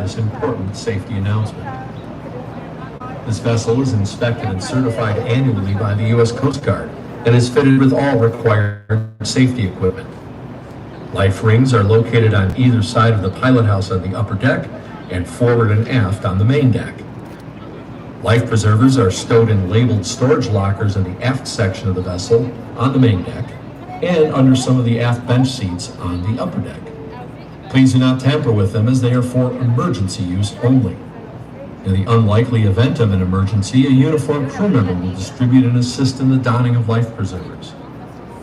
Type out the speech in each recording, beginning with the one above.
this important safety announcement. This vessel is inspected and certified annually by the U.S. Coast Guard and is fitted with all required safety equipment. Life rings are located on either side of the pilot house on the upper deck and forward and aft on the main deck. Life preservers are stowed in labeled storage lockers in the aft section of the vessel on the main deck and under some of the aft bench seats on the upper deck. Please do not tamper with them as they are for emergency use only. In the unlikely event of an emergency, a uniformed crew member will distribute and assist in the donning of life preservers.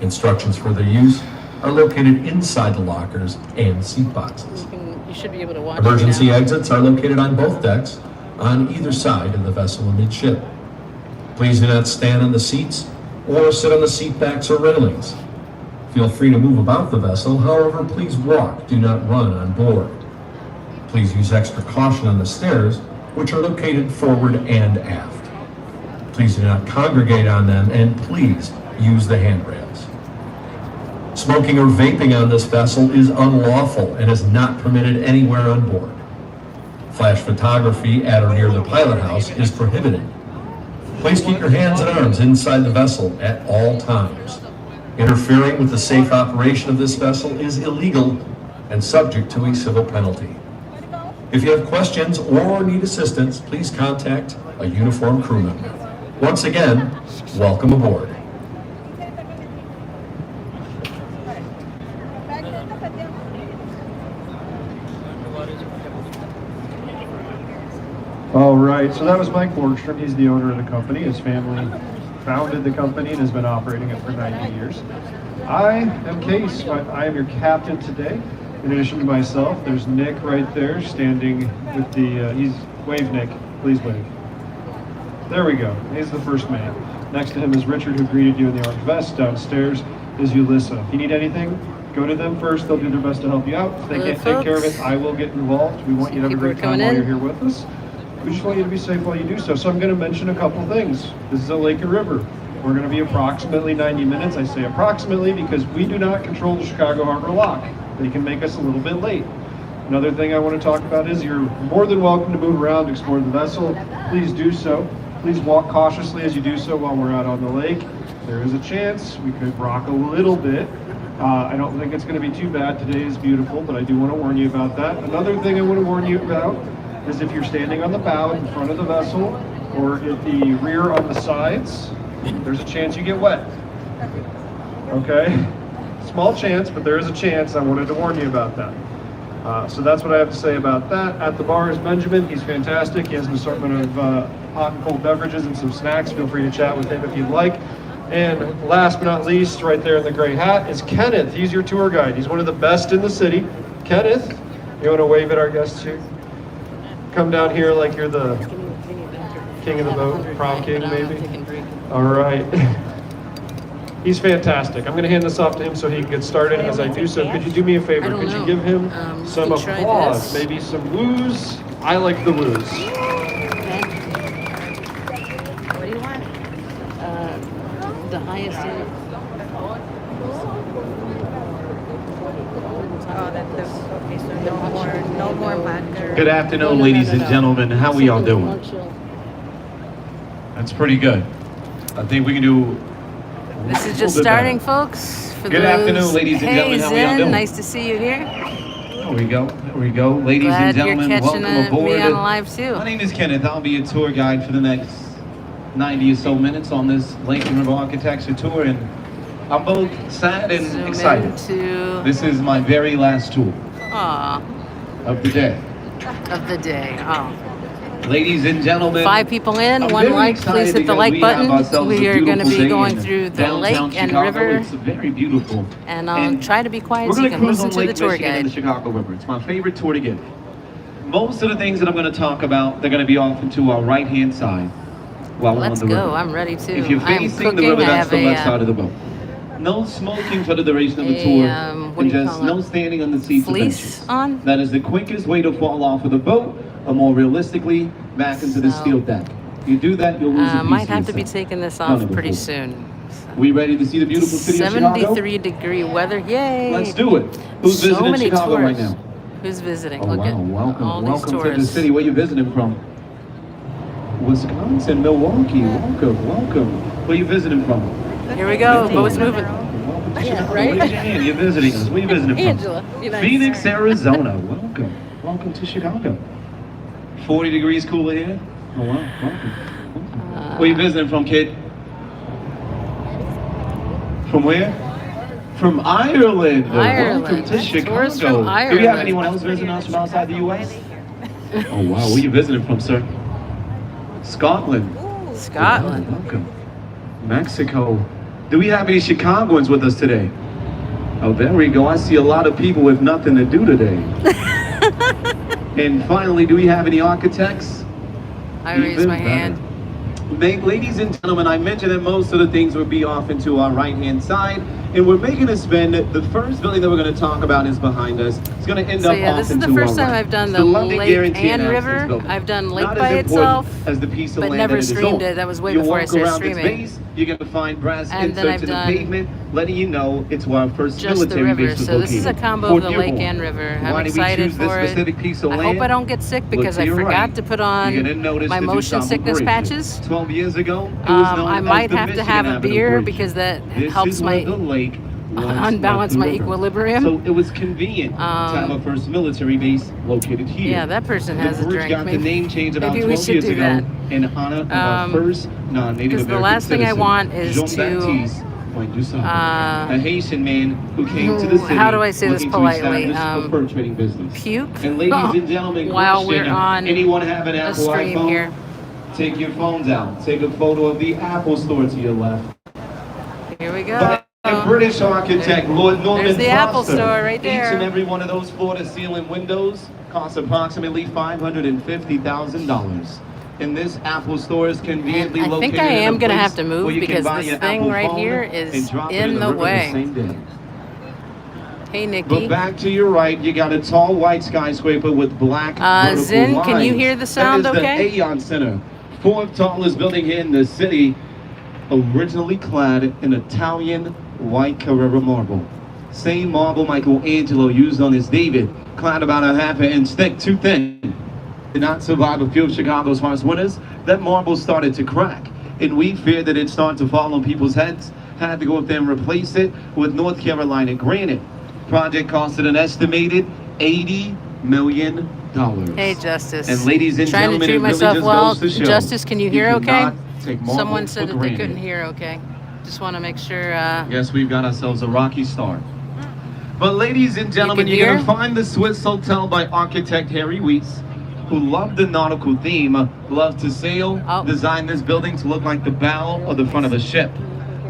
Instructions for their use are located inside the lockers and seat boxes. You should be able to watch. Emergency exits are located on both decks, on either side of the vessel amidship. Please do not stand on the seats or sit on the seat backs or railings. Feel free to move about the vessel, however, please walk, do not run on board. Please use extra caution on the stairs, which are located forward and aft. Please do not congregate on them, and please use the handrails. Smoking or vaping on this vessel is unlawful and is not permitted anywhere on board. Flash photography at or near the pilot house is prohibited. Please keep your hands and arms inside the vessel at all times. Interfering with the safe operation of this vessel is illegal and subject to a civil penalty. If you have questions or need assistance, please contact a uniformed crew member. Once again, welcome aboard. All right, so that was Mike Borgstrom. He's the owner of the company. His family founded the company and has been operating it for 90 years. I am Case. I am your captain today. In addition to myself, there's Nick right there standing with the, wave Nick, please wave. There we go, he's the first man. Next to him is Richard, who greeted you in the orange vest. Downstairs is Ulissa. If you need anything, go to them first. They'll do their best to help you out. If they can't take care of it, I will get involved. We want you to have a great time while you're here with us. We just want you to be safe while you do so. So I'm gonna mention a couple things. This is a lake and river. We're gonna be approximately 90 minutes. I say approximately because we do not control the Chicago Harbor Lock. They can make us a little bit late. Another thing I want to talk about is you're more than welcome to move around, explore the vessel. Please do so. Please walk cautiously as you do so while we're out on the lake. There is a chance we could rock a little bit. I don't think it's going to be too bad. Today is beautiful, but I do want to warn you about that. Another thing I want to warn you about is if you're standing on the bow in front of the vessel or at the rear on the sides, there's a chance you get wet. Okay? Small chance, but there is a chance. I wanted to warn you about that. So that's what I have to say about that. At the bar is Benjamin. He's fantastic. He has an assortment of hot and cold beverages and some snacks. Feel free to chat with him if you'd like. And last but not least, right there in the gray hat is Kenneth. He's your tour guide. He's one of the best in the city. Kenneth, you want to wave at our guests here? Come down here like you're the king of the boat, prom king maybe? All right. He's fantastic. I'm going to hand this off to him so he can get started. As I do so, could you do me a favor? Could you give him some applause? Maybe some woos? I like the woos. Okay. What do you want? The highest in. Oh, that's okay. So no more vodka. Good afternoon, ladies and gentlemen. How we all doing? That's pretty good. I think we can do. This is just starting, folks. For Good afternoon, ladies and gentlemen. How we all doing? Nice to see you here. There we go. There we go. Ladies and gentlemen, welcome aboard. Me on live too. My name is Kenneth. I'll be your tour guide for the next 90 or so minutes on this Lake and River Architecture tour, and I'm both sad and excited. This is my very last tour of the day. Ladies and gentlemen, 5 people in, 1 like. Please hit the like button. We are going to be going through the lake and river. It's very beautiful. And I'll try to be quiet so you can listen to the tour guide. The Chicago River. It's my favorite tour to give. Most of the things that I'm going to talk about, they're going to be off to our right-hand side while we're on the river. Let's go. I'm ready too. If you're facing the river, that's the left side of the boat. No smoking for the duration of the tour, and just no standing on the seats or benches. That is the quickest way to fall off of the boat, or more realistically, back into the steel deck. If you do that, you'll lose a piece might have to be taking this off pretty soon. We ready to see the beautiful city of Chicago? 73-degree weather, yay! Let's do it. Who's visiting Chicago right now? Who's visiting? Oh, Look wow. at all Welcome. these Welcome to the tourists. city. Where you visiting from? Wisconsin, Milwaukee. Welcome. Where you visiting from? Here we go. Boat's moving. Welcome to Yeah, Chicago. right? Raise your hand. You're visiting us. Where you visiting from? Angela. Be nice. Phoenix, Arizona. Welcome to Chicago. 40 degrees cooler here. Oh, wow. Welcome. Where you visiting from, kid? From where? From Ireland. Ireland. Welcome to Tourists Chicago. from Do we have Ireland. anyone else visiting us from outside the U.S.? Oh, wow. Where you visiting from, sir? Scotland. Scotland. Welcome. Mexico. Do we have any Chicagoans with us today? Oh, there we go. I see a lot of people with nothing to do today. And finally, do we have any architects? I raise my hand. Ladies and gentlemen, I mentioned that most of the things would be off into our right-hand side, and we're making a spin. The first building that we're going to talk about is behind us. It's going to end So up yeah, off this is into the first our time right. I've done It's the London lake Guarantee and Access river. Building. I've done lake Not by as important itself, as the piece of but land never that it is streamed on. it. That was way You before I walk started around its streaming. base, you're going to find brass And then inserts in the I've done pavement, letting you know it's where our first just the military river. base was So this is a located. combo Fort of the lake Dearborn. and river. Why I'm did we excited choose this for it. specific piece of I land? hope I don't get sick because Look I to your forgot right. to put You're on gonna notice my the motion Dusable sickness Bridge. patches. 12 years ago, it was known I as might the have to Michigan have a Avenue beer Bridge. because that This helps is where my the lake once unbalance met the my river. equilibrium. So it was convenient to have a first military base located here. Yeah, that person has the a bridge drink. got the name changed about Maybe we 12 should years do ago that. in honor of our first non-native because the American last thing I citizen, want is Jean-Baptiste Pointe-du-Sable, a Haitian man who came to the city how do I say this looking to politely? establish a fur trading business. Puke? And ladies and gentlemen, While question, we're on anyone have an a Apple stream iPhone? here. Take your phones out. Take a photo of the Apple store to your left. Here we go. By a British architect, Lord Norman There's the Apple Foster. store right there. Each and every one of those floor-to-ceiling windows costs approximately $550,000. And this Apple store is conveniently I located think I am going to have to move where you can because buy this your thing Apple right phone here and is drop it in the river way. same day. Hey, Nikki. But back to your right, you got a tall white skyscraper with black vertical Zin, lines. can you hear the sound That is okay? the Aeon Center, fourth tallest building here in the city, originally clad in Italian white Carrara marble. Same marble Michelangelo used on his David, clad about a half an inch thick, too thin. Did not survive a few of Chicago's harsh winters. That marble started to crack, and we feared that it'd start to fall on people's heads. Had to go up there and replace it with North Carolina granite. Project costed an estimated $80 million. Hey, Justice. And ladies and Trying gentlemen, to treat it really myself just well. goes to show Justice, can you hear okay? cannot take marble Someone for said that they granted. couldn't hear okay. Just want to make sure. Yes, we've got ourselves a rocky start. But ladies and gentlemen, can you're going hear? to find the Swiss Hotel by architect Harry Weiss, who loved the nautical theme, loved to sail, designed this building to look like the bow or the front of a ship.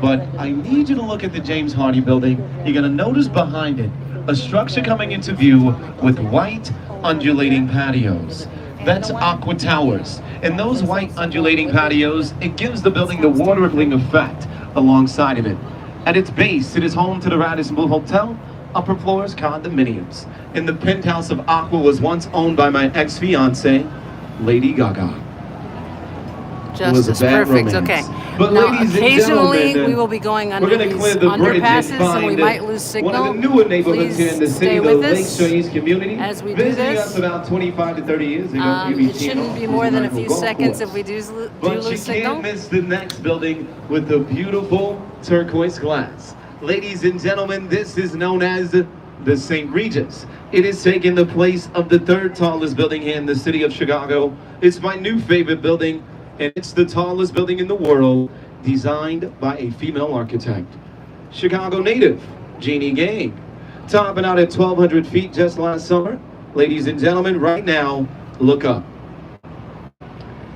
But I need you to look at the James Hardy building. You're going to notice behind it a structure coming into view with white undulating patios. That's Aqua Towers. And those white undulating patios, it gives the building the watering effect alongside of it. At its base, it is home to the Radisson Blu Hotel, upper floors condominiums. And the penthouse of Aqua was once owned by my ex-fiancée, Lady Gaga. Justice, bad perfect. romance. Okay. But Now, ladies and occasionally gentlemen, we will be going we're under going to these clear the bridge and underpasses, and we find might lose signal. one of the newer neighborhoods here in the Please city, stay the with us Lakeshore East community. as we do Visiting this. us about 25 to 30 years ago. It shouldn't be more than a few seconds if we do But you lose signal. can't miss the next building with the beautiful turquoise glass. Ladies and gentlemen, this is known as the St. Regis. It is taking the place of the third tallest building here in the city of Chicago. It's my new favorite building, and it's the tallest building in the world, designed by a female architect. Chicago native, Jeannie Gang. Topping out at 1,200 feet just last summer. Ladies and gentlemen, right now, look up.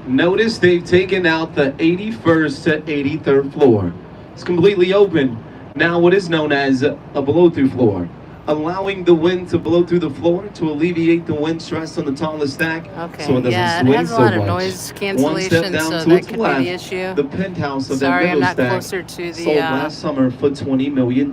Notice they've taken out the 81st to 83rd floor. It's completely open. Now what is known as a blow-through floor, allowing the wind to blow through the floor to alleviate the wind stress on the tallest stack. Okay, So it doesn't yeah, it swing has a so lot of much. noise One cancellation, step down so to that its could be left, the issue. the penthouse of Sorry, that I'm middle not stack closer to the, sold last summer for $20 million.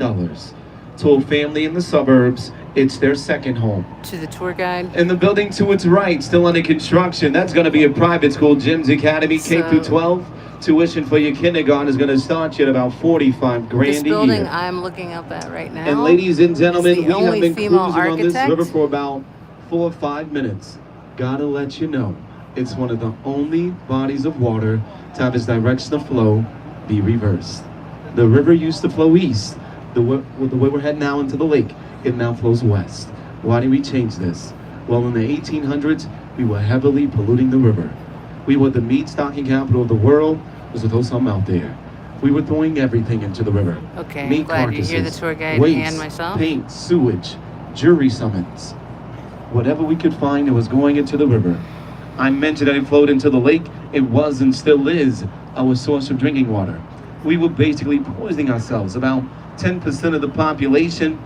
To a family in the suburbs, it's their second home. To the tour guide. And the building to its right, still under construction, that's going to be a private school, Jim's Academy, K through 12. Tuition for your kindergarten is going to start you at about 45 grand This a building year. I'm looking up at right now. And ladies and gentlemen, is the we have only been female cruising on this architect. river for about 4 or 5 minutes. Gotta let you know, it's one of the only bodies of water to have its direction of flow be reversed. The river used to flow east. The way we're heading now into the lake, it now flows west. Why did we change this? Well, in the 1800s, we were heavily polluting the river. We were the meat stocking capital of the world. Was to throw something out there. We were throwing everything into the river. Okay, Meat glad you hear the carcasses, tour guide waste, and myself. paint, sewage, jury summons. Whatever we could find that was going into the river. I mentioned that it flowed into the lake. It was and still is our source of drinking water. We were basically poisoning ourselves. About 10% of the population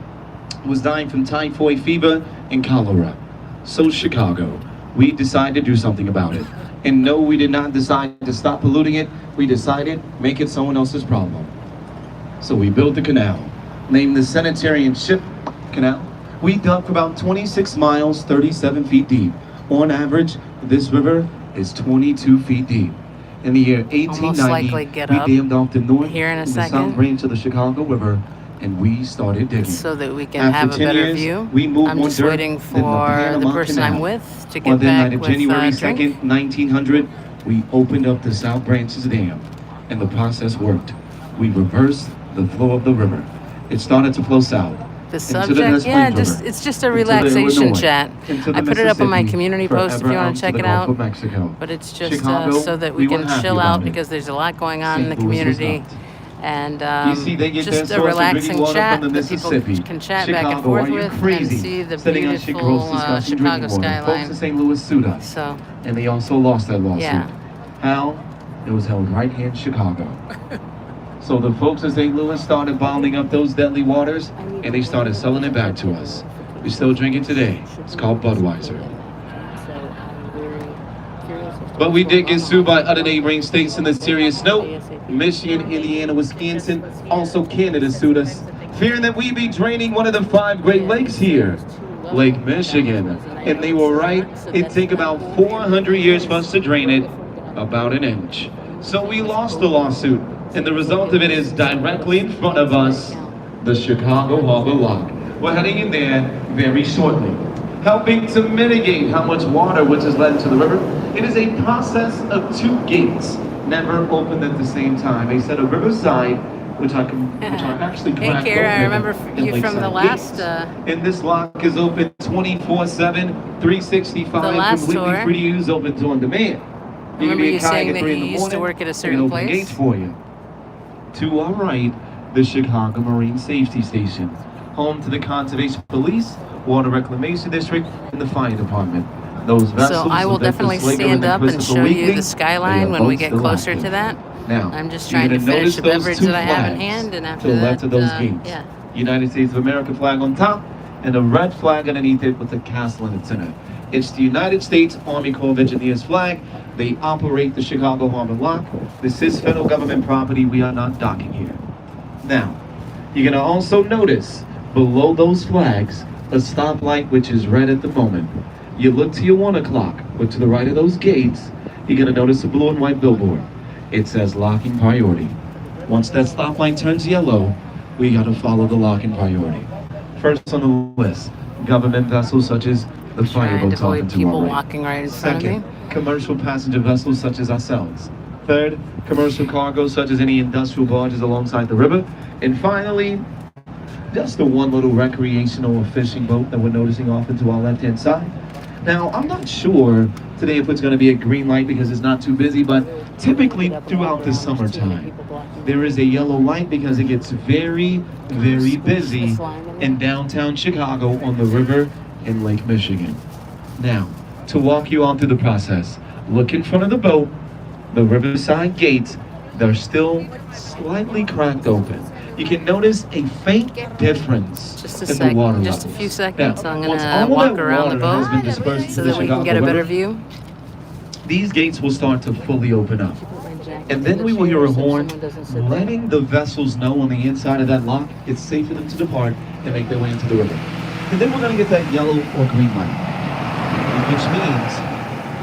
was dying from typhoid fever and cholera. So Chicago, we decided to do something about it. And no, we did not decide to stop polluting it. We decided make it someone else's problem. So we built the canal, named the Sanitary and Ship Canal. We dug for about 26 miles, 37 feet deep. On average, this river is 22 feet deep. In the year 1890, we dammed off the north here in a and the second. south branch of the Chicago River, and we started digging. So that we can After have a 10 better years, view. we moved I'm more just dirt waiting than the for the Panama person Canal. I'm with to On get the back night of with January a drink. 2nd, 1900, we opened up the South Branches Dam, and the process worked. We reversed the flow of the river. It started to flow south. The into the subject, Des yeah, Plaines River, it's just a into the relaxation Illinois, chat. into the I put it up on my Mississippi, community post if you forever want out to check the it Gulf out. of Mexico. But it's just Chicago, so that we were can happy chill about out it. because there's a lot going on in the St. Louis was community. not. And You see, they get their just a source of drinking relaxing water chat from the that people Mississippi. can chat Chicago, back and forth are you with crazy? and see the Sitting on shit gross beautiful disgusting Chicago drinking water. Folks in skyline. St. Louis sued us, So, and they also lost that lawsuit. yeah. How? It was held right here in Chicago. So the folks in St. Louis started bottling up those deadly waters, and they started selling it back to us. We still drink it today. It's called Budweiser. But we did get sued by other neighboring states in the serious note. Michigan, Indiana, Wisconsin, also Canada sued us, fearing that we'd be draining one of the 5 Great Lakes here, Lake Michigan. And they were right. It'd take about 400 years for us to drain it, about an inch. So we lost the lawsuit, and the result of it is directly in front of us, the Chicago Harbor Lock. We're heading in there very shortly, helping to mitigate how much water which is led into the river. It is a process of 2 gates, never opened at the same time. A set of riverside, which are actually Hey, cracked Kara, I open remember in you from lakeside the last, gates. And this lock is open 24/7, 365, The last completely tour. free to use, open to on demand. You can remember be you a kayak saying at that 3 in you the used to morning, work at a they certain can open place? gates for you. To our right, the Chicago Marine Safety Station, home to the Conservation Police, Water Reclamation District, and the Fire Department. Those vessels, So I will the definitely Memphis Slater stand the up and Christopher show you Weekly, the skyline they when are we both get still closer active. to that. Now, I'm just you're trying to gonna finish notice the those beverage 2 that I have in flags hand, and after to the that, left of those gates. yeah. United States of America flag on top, and a red flag underneath it with a castle in the center. It's the United States Army Corps of Engineers flag. They operate the Chicago Harbor Lock. This is federal government property. We are not docking here. Now, you're gonna also notice below those flags a stoplight which is red at the moment. You look to your 1 o'clock, but to the right of those gates, you're gonna notice a blue and white billboard. It says locking priority. Once that stoplight turns yellow, we gotta follow the locking priority. First on the list, government vessels such as the Trying to fireboats off avoid into people our right. walking right in front of me. Second, commercial passenger vessels such as ourselves. Third, commercial cargo such as any industrial barges alongside the river. And finally, just the one little recreational or fishing boat that we're noticing off into our left-hand side. Now, I'm not sure today if it's going to be a green light because it's not too busy, but typically throughout the summertime, there is a yellow light because it gets very, very busy in downtown Chicago on the river in Lake Michigan. Now, to walk you all through the process, look in front of the boat, the riverside gates, they're still slightly cracked open. You can notice a faint difference Just a in the sec, water just a levels. few seconds. Now, I'm once gonna all of walk that around the water has been boat dispersed so to the that we can Chicago get a better River, view. these gates will start to fully open up. And then we will hear a horn letting the vessels know on the inside of that lock it's safe for them to depart and make their way into the river. And then we're going to get that yellow or green light, which means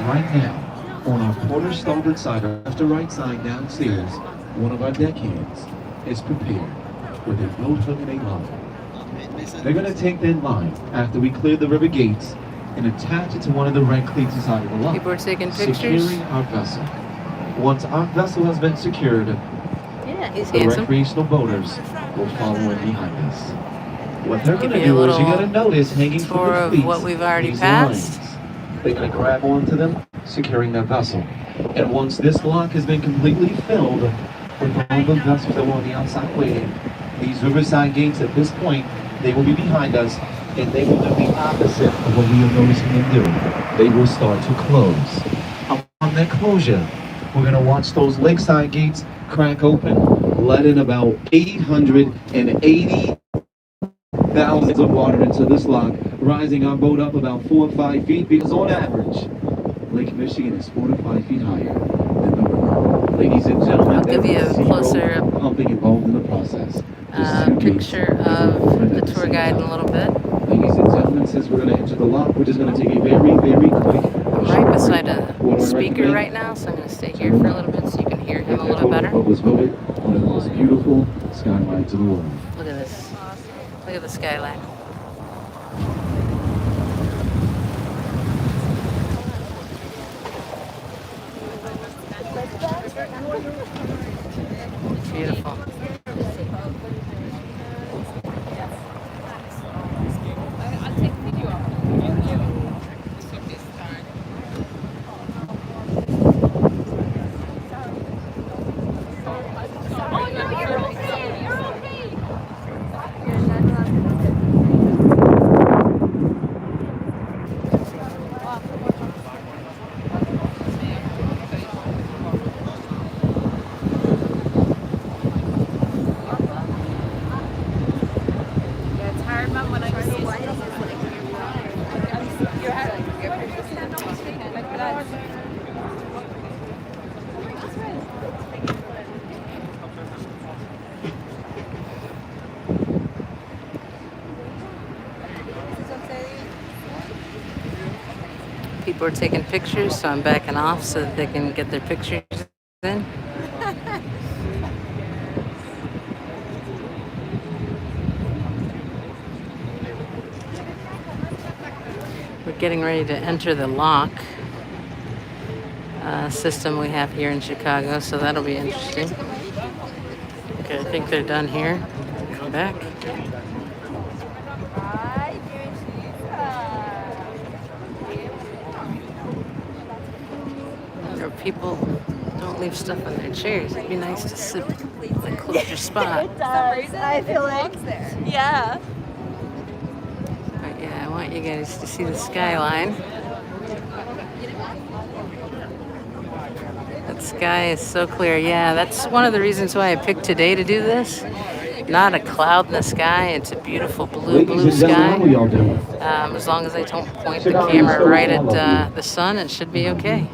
right now, on our quarter starboard side or left or right side downstairs, one of our deckhands is prepared with a boat hook and a line. They're going to take that line after we clear the river gates and attach it to one of the red cleats inside of the lock. People are taking pictures. Securing our vessel. Once our vessel has been secured, Yeah, he's the handsome. recreational boaters will follow in behind us. What they're Give going to you a do is you're little going to notice hanging from tour the of cleats, what we've already these passed. lines. They're going to grab onto them, securing their vessel. And once this lock has been completely filled with all the vessels that were on the outside waiting, these riverside gates at this point, they will be behind us, and they will do the opposite of what we are noticing them do. They will start to close. Upon their closure, we're going to watch those lakeside gates crack open, let in about 880 thousands of water into this lock, rising our boat up about 4 or 5 feet, because on average, Lake Michigan is 4 to 5 feet higher than the river. Ladies and gentlemen, I'll give you a zero closer pumping involved in the process. Just 2 gates picture of open the at the tour same guide in time. a little bit. Ladies and gentlemen, since we're going to enter the lock, we're just going to take a very, very quick. I'm right beside a What do I speaker recommend? right now, so I'm going to stay here for a little bit so you can hear him a little better. What was voted one of the most beautiful skylines in the world. Look at this. Look at the skyline. Beautiful. People are taking pictures, so I'm backing off so that they can get their pictures in. We're getting ready to enter the lock system we have here in Chicago, so that'll be interesting. Okay, I think they're done here. Come back. Or people don't leave stuff on their chairs. It'd be nice to sit and close your spot. It does. I feel like there. Yeah. But yeah, I want you guys to see the skyline. That sky is so clear. Yeah, that's one of the reasons why I picked today to do this. Not a cloud in the sky. It's a beautiful blue sky. As long as I don't point the camera right at the sun, it should be okay.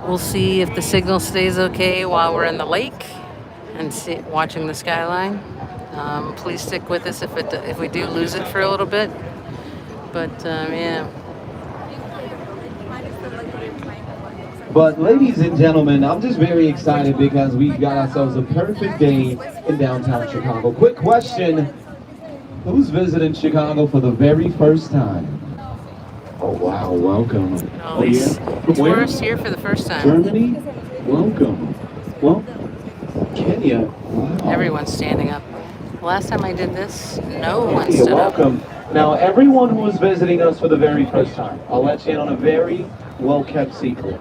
We'll see if the signal stays okay while we're in the lake and watching the skyline. Please stick with us if we do lose it for a little bit. But yeah. But ladies and gentlemen, I'm just very excited because we've got ourselves a perfect day in downtown Chicago. Quick question, who's visiting Chicago for the very first time? Oh wow, welcome. Oh yeah? Tourists here for the first time. Germany, welcome. Well, Kenya, wow. Everyone's standing up. Last time I did this, no one stood welcome. Up. Now everyone who is visiting us for the very first time, I'll let you in on a very well-kept secret.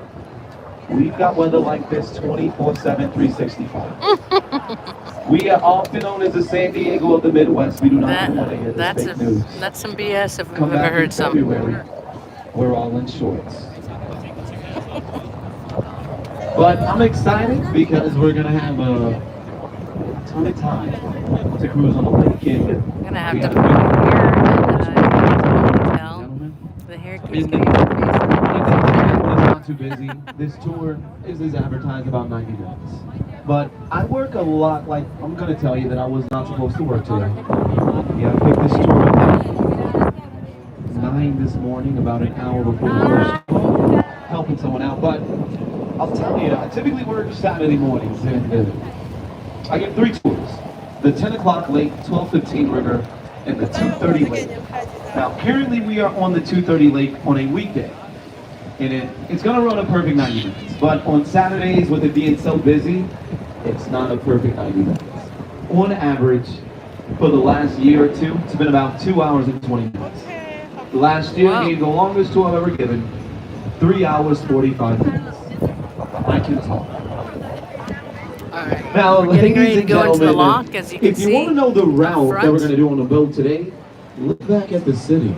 We've got weather like this 24/7, 365. We are often known as the San Diego of the Midwest. We do not want to hear this fake news. That's some BS if we've Come ever back heard in some. February, we're all in shorts. But I'm excited because we're going to have a ton of time to cruise on the lake. We're going to have to put here and hotel. The haircut's going to be not too busy. This tour is advertised about 90 minutes. But I work a lot, like, I'm going to tell you that I was not supposed to work today. Yeah, I picked this tour up at 9 this morning, about an hour before the first call, helping someone out. But I'll tell you, I typically work Saturday mornings, and I get 3 tours. The 10 o'clock lake, 12:15 river, and the 2:30 lake. Now, currently we are on the 230 lake on a weekday. And it's gonna run a perfect 90 minutes. But on Saturdays, with it being so busy, it's not a perfect 90 minutes. On average, for the last year or two, it's been about 2 hours and 20 minutes. Last year gave the longest tour I've ever given, 3 hours, 45 minutes. I can talk. Alright, Now, we're getting ready ladies to and go into the gentlemen, lock, as you can if see. you want to know the route front. that we're going to do on the boat today, look back at the city.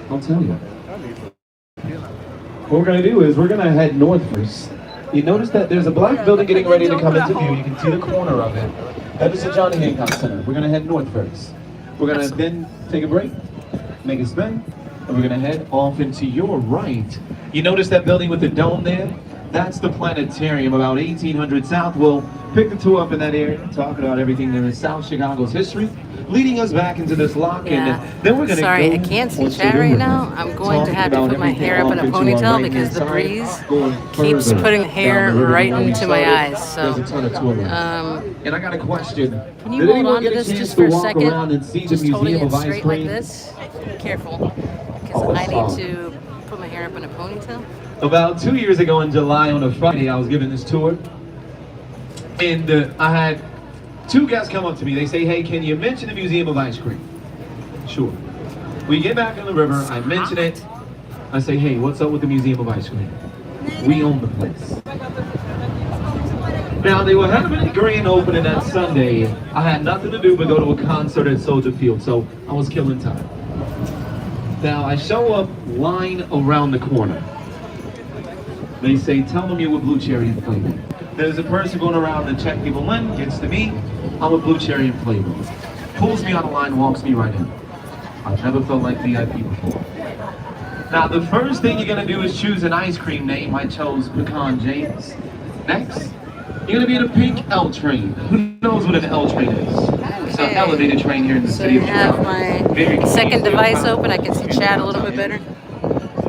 I'll tell you. What we're going to do is we're going to head north first. You notice that there's a black building getting ready to come into view. You can see the corner of it. That is the Johnny Hancock Center. We're going to head north first. We're going to then take a break, make a spin, and we're going to head off into your right. You notice that building with the dome there? That's the planetarium, about 1800 South. We'll pick the tour up in that area, talk about everything that is South Chicago's history, leading us back into this lock, and then we're going to Sorry, go I can't see onto chat the right river, now. I'm going to have to talking put my about hair up in a everything off into ponytail our because the right-hand breeze side, going keeps further putting down hair the river right than we into my started. eyes. So, There's a ton of tour lines. And I got a question. can you Did hold anyone on to get a this chance just to for a walk second? around and see the Just holding Museum it of Ice straight like Cream? this. Be careful, because Oh, I it's need hard. to put my hair up in a ponytail. About 2 years ago in July on a Friday, I was giving this tour, and I had two guests come up to me. They say, "Hey, can you mention the Museum of Ice Cream?" Sure. We get back on the river, I mention it. I say, "Hey, what's up with the Museum of Ice Cream? We own the place." Now, they were having a grand opening that Sunday. I had nothing to do but go to a concert at Soldier Field, so I was killing time. Now, I show up, line around the corner. They say, "Tell them you're with Blue Cherry and Flavor." There's a person going around to check people in, gets to me. I'm with Blue Cherry and Flavor. Pulls me on the line, walks me right in. I've never felt like VIP before. Now, the first thing you're going to do is choose an ice cream name. I chose Pecan James. Next, you're going to be in a pink L train. Who knows what an L train is? It's an elevated train here in the So city I of have Chicago. my second device open. I can see chat a little bit better.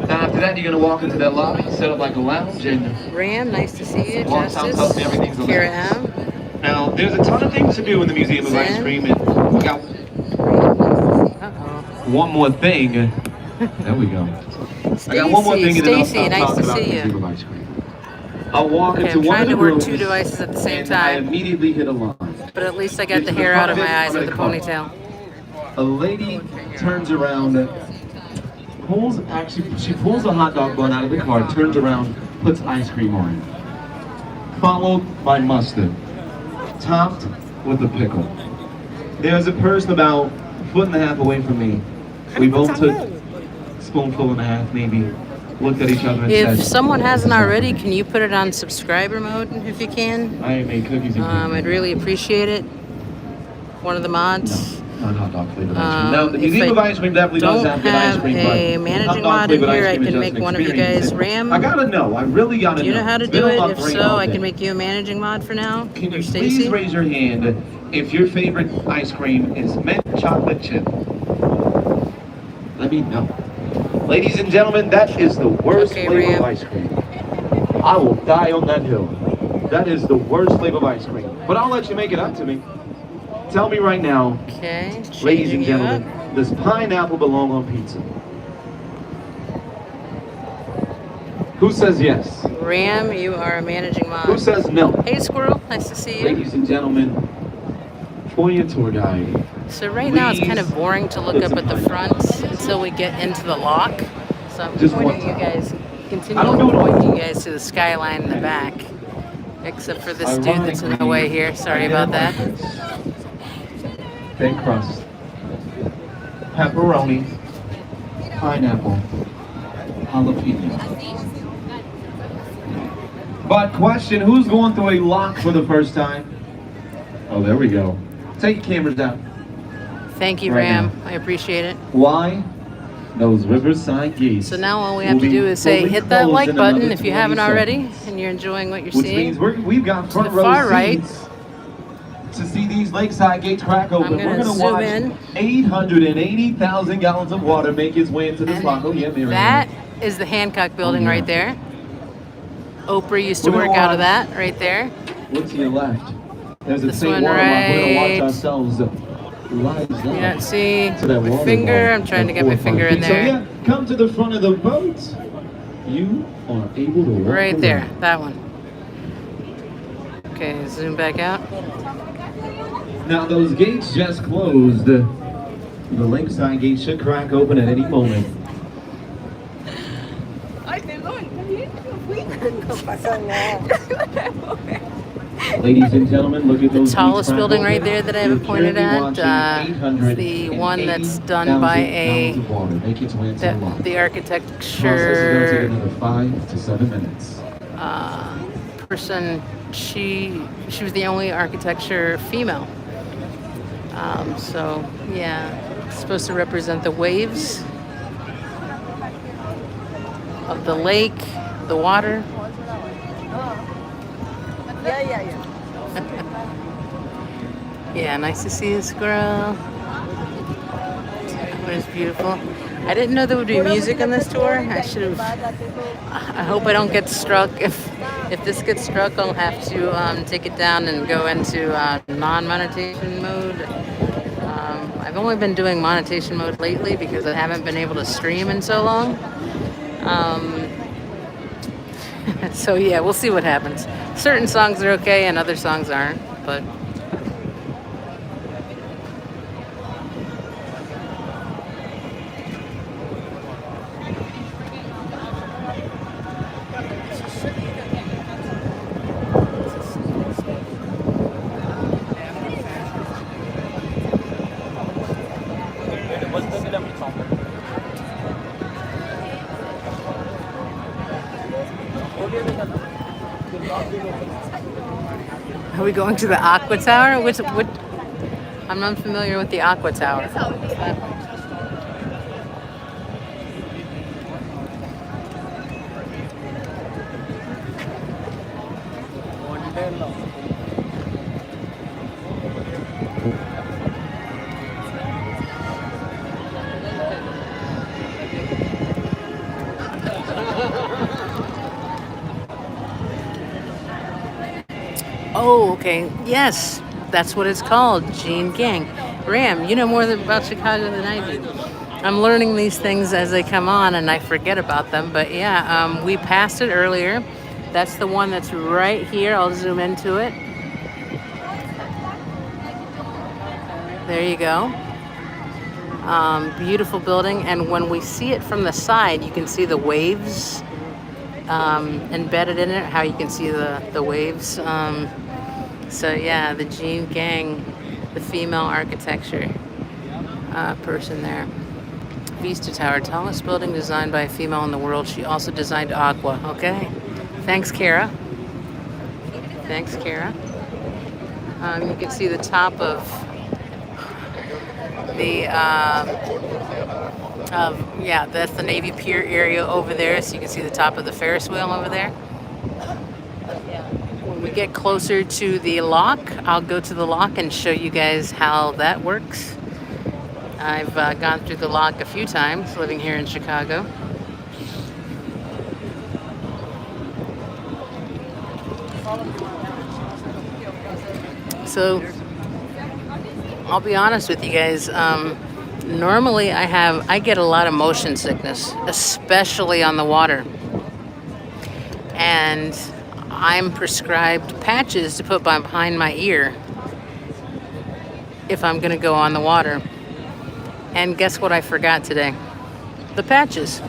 Now, after that, you're going to walk into that lobby, set up like a lounge, and Ram, nice to see you. Walk down top and everything's Justice, Kira relaxed. M. now there's a ton of things to do in the Museum of Ice Zen. Cream, and we got Uh-oh. one more thing. There we go. I got one more thing, and then I'll Stacy, stop nice talking to about the see Museum you. of Ice Cream. I'll walk Okay, into I'm one trying of to the work rooms, two devices at the same and I time, immediately hit a line. but at least I got the hair out of my eyes with the ponytail. A lady turns around, she pulls a hot dog bun out of the car, turns around, puts ice cream on it. Followed by mustard, topped with a pickle. There's a person about a foot and a half away from me. We both took a spoonful and a half, maybe, looked at each other and said, If someone hasn't already, can you put it on subscriber mode if you can? I made cookies and cream. I'd really appreciate it. One of the mods. Not hot dog flavored ice cream. Now, the If Museum I of Ice Cream definitely does don't have good ice cream, have but a managing hot dog mod in flavored here, ice I cream is can just make an one of you experience. guys Ram. I gotta know. I really gotta know. Do you know how to It's been do on it? my If brain so, all I day. can make you a managing mod for now. Can you Or please Stacy. raise your hand if your favorite ice cream is mint chocolate chip? Let me know. Ladies and gentlemen, that is the worst Okay, flavor Ram. of ice cream. I will die on that hill. That is the worst flavor of ice cream. But I'll let you make it up to me. Tell me right now, Okay, ladies changing and you up. gentlemen, does pineapple belong on pizza? Who says yes? Ram, you are a managing Who mod. says no? Hey, Squirrel, nice to see you. Ladies and gentlemen, for your tour guide, So right now it's kind of please boring to look put up some at the pineapple. front until we get into the lock. So I'm Just pointing one you time. guys, I don't continuing do it all. pointing you guys to the skyline in the back. Except for this dude that's in the way here. Sorry about that. Thin crust, pepperoni, pineapple, jalapeno. But question, who's going through a lock for the first time? Oh, there we go. Take your cameras down. Thank you, Right Ram. now. I appreciate it. Why? Those Riverside gates. So now all we have will to be do is say fully hit that closed like in button another if you 20 haven't already seconds. and you're enjoying what you're Which seeing. means we've got front the row far right. seats to see these lakeside gates crack open. I'm gonna We're going to zoom watch in. 880,000 gallons of water make its way into this lock. Oh yeah, Mary. That is the Hancock building yeah. right there. Oprah used to We're gonna work out of watch- that right there. Look to your left. There's a This St. one Water Lock. We're going to right watch ourselves rise up. You don't see to that my finger. I'm trying to get my finger in So there. yeah, come to the front of the boat. You are able to walk Right there, around. that one. Okay, zoom back out. Now those gates just closed. The lakeside gate should crack open at any moment. Ladies and gentlemen, look at those. The tallest building right there that I have pointed at, the one that's done by the architecture another 5 to 7 minutes. person. She was the only architecture female. So yeah, it's supposed to represent the waves of the lake, the water. Yeah. Yeah, nice to see a squirrel. It was beautiful. I didn't know there would be music on this tour. I should have. I hope I don't get struck. If this gets struck, I'll have to take it down and go into non-monetization mode. I've only been doing monetization mode lately because I haven't been able to stream in so long. So yeah, we'll see what happens. Certain songs are okay and other songs aren't, but. Are we going to the Aqua Tower? What? I'm unfamiliar with the Aqua Tower. Oh, okay. Yes, that's what it's called, Gene Gang. Ram, you know more about Chicago than I do. I'm learning these things as they come on, and I forget about them. But yeah, we passed it earlier. That's the one that's right here. I'll zoom into it. There you go. Beautiful building, and when we see it from the side, you can see the waves embedded in it. How you can see the waves. So yeah, the Gene Gang, the female architecture person there. Vista Tower, tallest building designed by a female in the world. She also designed Aqua. Okay, thanks, Kara. Thanks, Kara. You can see the top of the that's the Navy Pier area over there. So you can see the top of the Ferris wheel over there. When we get closer to the lock, I'll go to the lock and show you guys how that works. I've gone through the lock a few times living here in Chicago. So I'll be honest with you guys. Normally I get a lot of motion sickness, especially on the water. And I'm prescribed patches to put behind my ear if I'm gonna go on the water. And guess what I forgot today? The patches.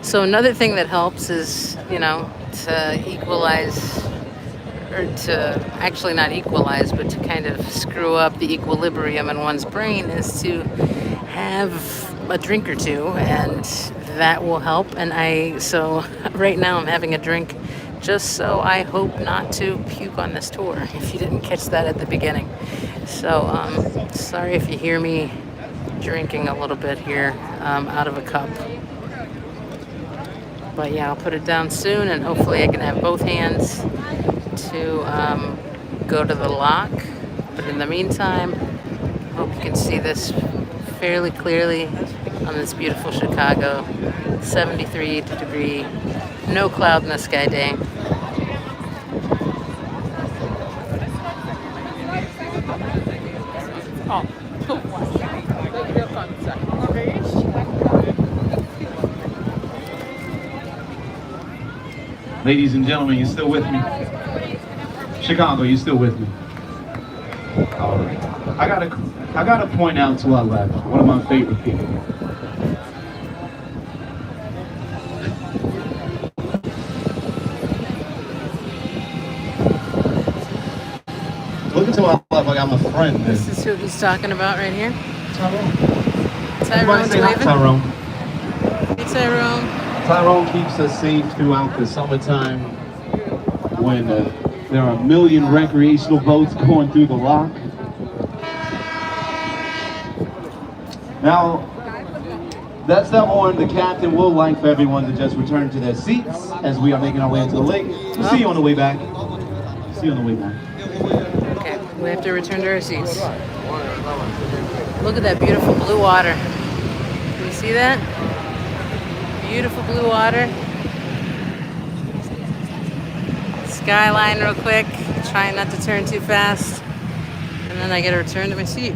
So another thing that helps is, to equalize, or to actually not equalize, but to kind of screw up the equilibrium in one's brain is to have a drink or two, and that will help. So right now I'm having a drink just so I hope not to puke on this tour, if you didn't catch that at the beginning. So sorry if you hear me drinking a little bit here out of a cup. But yeah, I'll put it down soon, and hopefully I can have both hands to go to the lock. But in the meantime, hope you can see this fairly clearly on this beautiful Chicago 73 degree, no cloud in the sky day. Oh. Ladies and gentlemen, you still with me? Chicago, you still with me? All right. I gotta point out to our left, one of my favorite people. Look to our left, I got my friend. This is who he's talking about right here. Tyrone. Tyrone's Say hi, waving. Tyrone. Hey, Tyrone. Tyrone keeps us safe throughout the summertime when there are a million recreational boats going through the lock. Now, that's that horn the captain will like for everyone to just return to their seats as we are making our way into the lake. We'll see you on the way back. See you on the way back. Okay, we have to return to our seats. Look at that beautiful blue water. Can you see that? Beautiful blue water. Skyline real quick. Trying not to turn too fast. And then I get to return to my seat.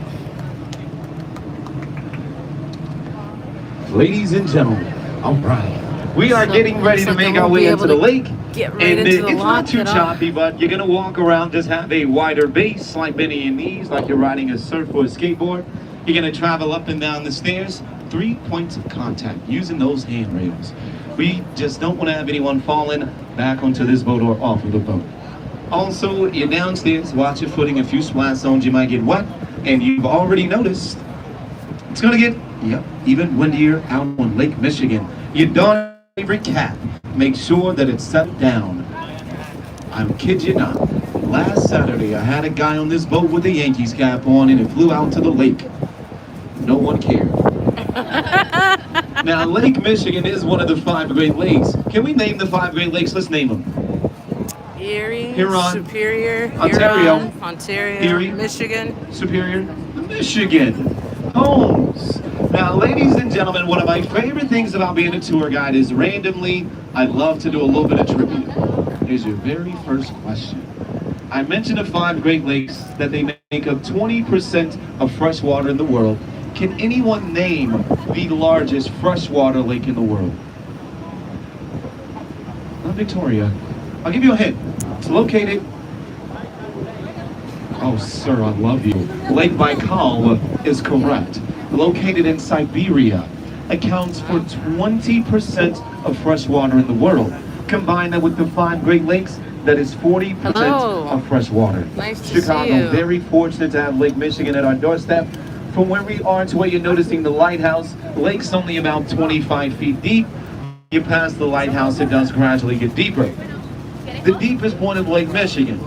Ladies and gentlemen, all right. We are getting ready to make our way into the lake. Get right into the it's lock not too at all. choppy, but you're gonna walk around, just have a wider base, like bending your knees, like you're riding a surf or a skateboard. You're gonna travel up and down the stairs, 3 points of contact, using those handrails. We just don't want to have anyone falling back onto this boat or off of the boat. Also, you're downstairs, watch your footing, a few splash zones, you might get wet, and you've already noticed it's gonna get, even windier out on Lake Michigan. Your daughter's favorite cap, make sure that it's set down. I'm kid you not. Last Saturday, I had a guy on this boat with a Yankees cap on and it flew out to the lake. No one cared. Now, Lake Michigan is one of the 5 Great Lakes. Can we name the 5 Great Lakes? Let's name them. Erie, Huron, Superior, Ontario, Huron, Ontario, Erie, Michigan. Superior, Michigan, Holmes. Now, ladies and gentlemen, one of my favorite things about being a tour guide is randomly, I love to do a little bit of trivia. Here's your very first question. I mentioned the 5 Great Lakes, that they make up 20% of fresh water in the world. Can anyone name the largest freshwater lake in the world? Not Victoria. I'll give you a hint. It's located... Oh, sir, I love you. Lake Baikal is correct. Located in Siberia, accounts for 20% of fresh water in the world. Combine that with the 5 Great Lakes, that is 40% of fresh water. Nice to Chicago, see you. very fortunate to have Lake Michigan at our doorstep. From where we are to where you're noticing the lighthouse, the lake's only about 25 feet deep. You pass the lighthouse, it does gradually get deeper. The deepest point of Lake Michigan,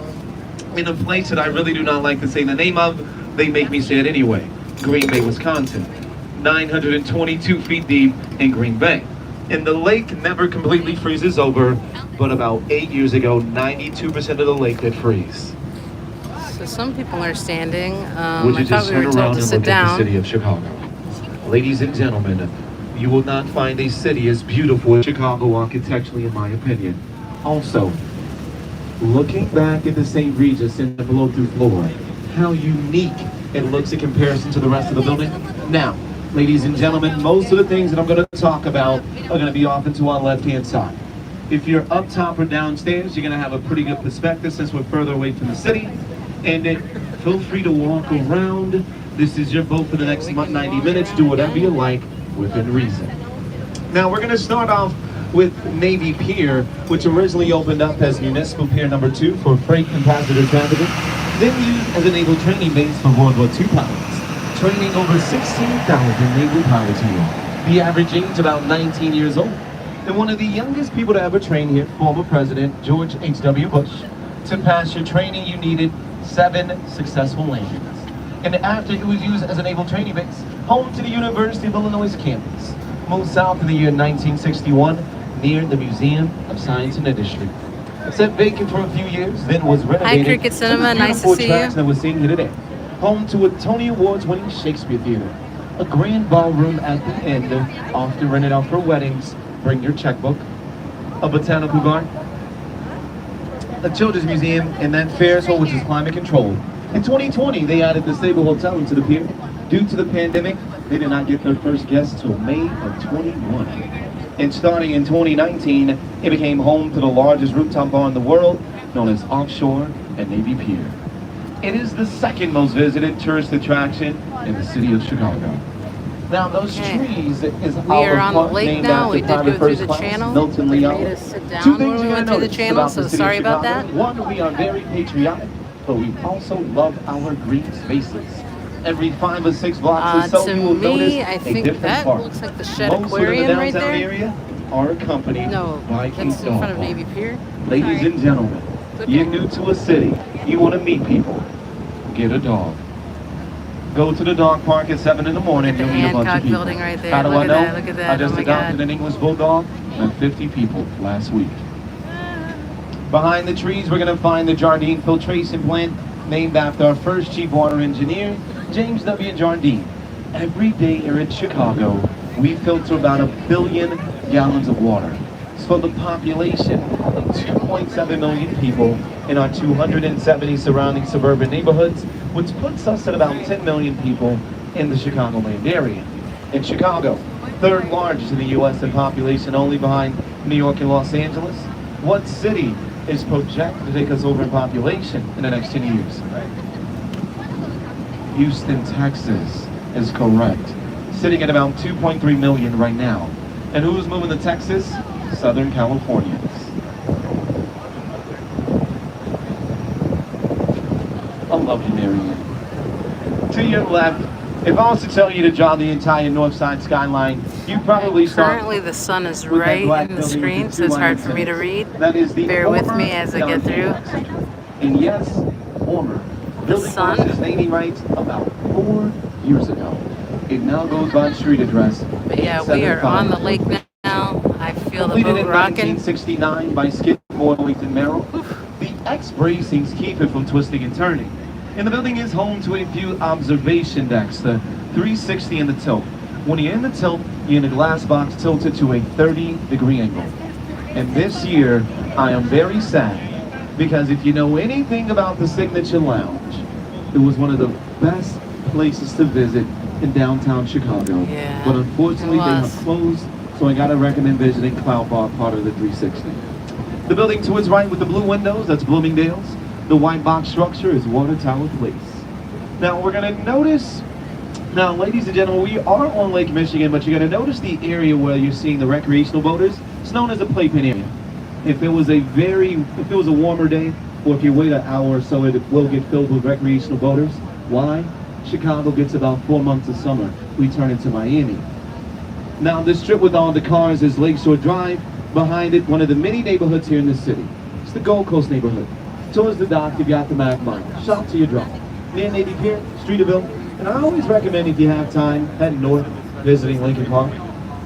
in a place that I really do not like to say the name of, they make me say it anyway. Green Bay, Wisconsin, 922 feet deep in Green Bay. And the lake never completely freezes over, but about 8 years ago, 92% of the lake did freeze. So some people are standing. Would you I thought just we turn were told around to and sit look at the down. city of Chicago? Ladies and gentlemen, you will not find a city as beautiful as Chicago architecturally, in my opinion. Also, looking back at the St. Regis in the below-through floor, how unique it looks in comparison to the rest of the building. Now, ladies and gentlemen, most of the things that I'm going to talk about are going to be off into our left-hand side. If you're up top or downstairs, you're going to have a pretty good perspective since we're further away from the city. And feel free to walk around. This is your boat for the next 90 minutes. Do whatever you like within reason. Now, we're going to start off with Navy Pier, which originally opened up as Municipal Pier number 2 for freight and passenger traffic, then used as a naval training base for World War II pilots, training over 16,000 naval pilots here. The average age about 19 years old. And one of the youngest people to ever train here, former President George H.W. Bush. To pass your training, you needed 7 successful landings. And after it was used as a naval training base, home to the University of Illinois campus. Moved south in the year 1961, near the Museum of Science and Industry. Sat vacant for a few years, then was renovated. Hi, Cricket Cinema. to the Nice to beautiful see attraction you. that we're seeing here today. Home to a Tony Awards winning Shakespeare Theater. A grand ballroom at the end, often rented out for weddings. Bring your checkbook. A botanical garden. A children's museum, and then Ferris wheel, which is climate controlled. In 2020, they added the Sable Hotel into the pier. Due to the pandemic, They did not get their first guest till May of 21. And starting in 2019, it became home to the largest rooftop bar in the world, known as Offshore and Navy Pier. It is the second most visited tourist attraction in the city of Chicago. Now, those trees is We are on the lake now. We did go through the channel. Milton They Leon. made us sit down Two when things we you're went gonna through the notice channel, about so the city sorry of about Chicago. that. One, we are very patriotic, but we also love our green spaces. Every 5 or 6 blocks or so, To you will notice me, I a think different that park. looks like the Shed Most Aquarium of the right downtown there. area are accompanied No, by that's a in front of dog Navy Pier. park. Ladies and gentlemen, you're new to a city, you want to meet people, get a dog. Go to the dog park at 7 in the morning, Look at you'll the meet a bunch of Hancock people. building right there. How do Look I at know? that, look at that. I just Oh my adopted God. an English Bulldog and 50 people last week. Behind the trees, we're going to find the Jardine filtration plant, named after our first chief water engineer, James W. Jardine. Every day here in Chicago, we filter about 1 billion gallons of water. It's for the population of 2.7 million people in our 270 surrounding suburban neighborhoods, which puts us at about 10 million people in the Chicagoland area. In Chicago, third largest in the U.S. in population, only behind New York and Los Angeles. What city is projected to take us over in population in the next 10 years? Houston, Texas is correct. Sitting at about 2.3 million right now. And who's moving to Texas? Southern Californians. I love you, Marianne. To your left, if I was to tell you to draw the entire north side skyline, you'd probably start. Currently, the sun is with that right black in the building with screen, the so it's two hard for me to lions in read. it. That is the Bear with former me as I get through. And yes, former. Building sun. lost its naming rights about 4 years ago. It now goes by street address. But yeah, we are on the lake now. I feel the Completed boat in rocking. 1969 by Skidmore, Wellington, Merrill. The X-bracings keep it from twisting and turning. And the building is home to a few observation decks, the 360 in the tilt. When you're in the tilt, you're in a glass box tilted to a 30-degree angle. And this year, I am very sad, because if you know anything about the Signature Lounge, it was one of the best places to visit in downtown Chicago. Yeah, But unfortunately, it they was. have closed, so I gotta recommend visiting Cloud Bar, part of the 360. The building to its right with the blue windows, that's Bloomingdale's. The white box structure is Water Tower Place. Now we're gonna notice, now ladies and gentlemen, we are on Lake Michigan, but you're gonna notice the area where you're seeing the recreational boaters. It's known as the playpen area. If it was a warmer day, or if you wait an hour or so, it will get filled with recreational boaters. Why? Chicago gets about 4 months of summer. We turn into Miami. Now this strip with all the cars is Lakeshore Drive. Behind it, one of the many neighborhoods here in the city. It's the Gold Coast neighborhood. Towards the dock, you've got the Mac Mile. Shop to your drop. Near Navy Pier, Streeterville. And I always recommend, if you have time, head north, visiting Lincoln Park,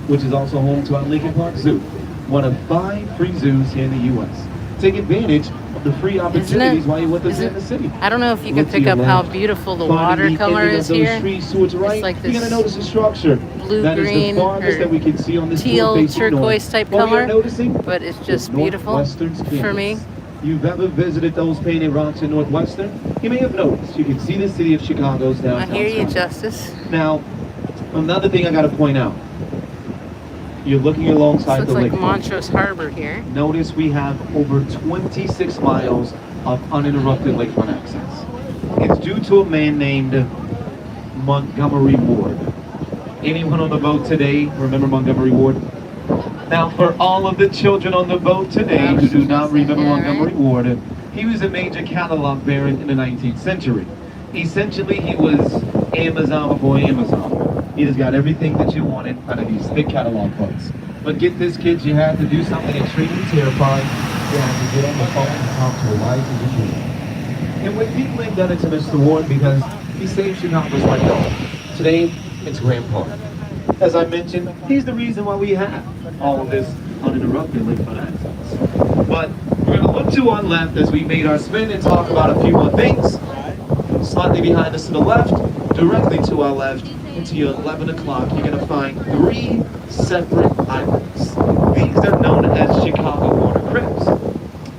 which is also home to our Lincoln Park Zoo. One of 5 free zoos here in the U.S. Take advantage of the free opportunities while you're with us in the city. I don't know if you can Look to pick your up how left. beautiful the Finding watercolor ending of is those here. trees to its right, It's like you're this gonna notice a structure. blue, That is green, the farthest or that we can see on this teal, tour facing turquoise north. type What we are color, noticing but it's is just beautiful Northwestern's for me. campus. You've ever visited those painted rocks in Northwestern? You may have noticed. You can see the city of Chicago's I downtown. hear you, skyline. Justice. Now, another thing I got to point out. You're looking alongside Looks the like lake. Montrose Harbor here. Notice we have over 26 miles of uninterrupted lakefront access. It's due to a man named Montgomery Ward. Anyone on the boat today remember Montgomery Ward? Now, for all of the children on the boat today who do not remember Montgomery Ward, he was a major catalog baron in the 19th century. Essentially, he was Amazon before Amazon. He just got everything that you wanted out of these thick catalog books. But get this, kids, you had to do something extremely terrifying. You had to get on the phone and talk to Eliza Dupree. And when people ain't done it to Mr. Ward, because he saved Chicago's right now. Today, it's Grand Park. As I mentioned, he's the reason why we have all of this uninterrupted lakefront access. But we're going to look to our left as we made our spin and talk about a few more things. Slightly behind us to the left, directly to our left, into your 11 o'clock, you're going to find 3 separate islands. These are known as Chicago water cribs.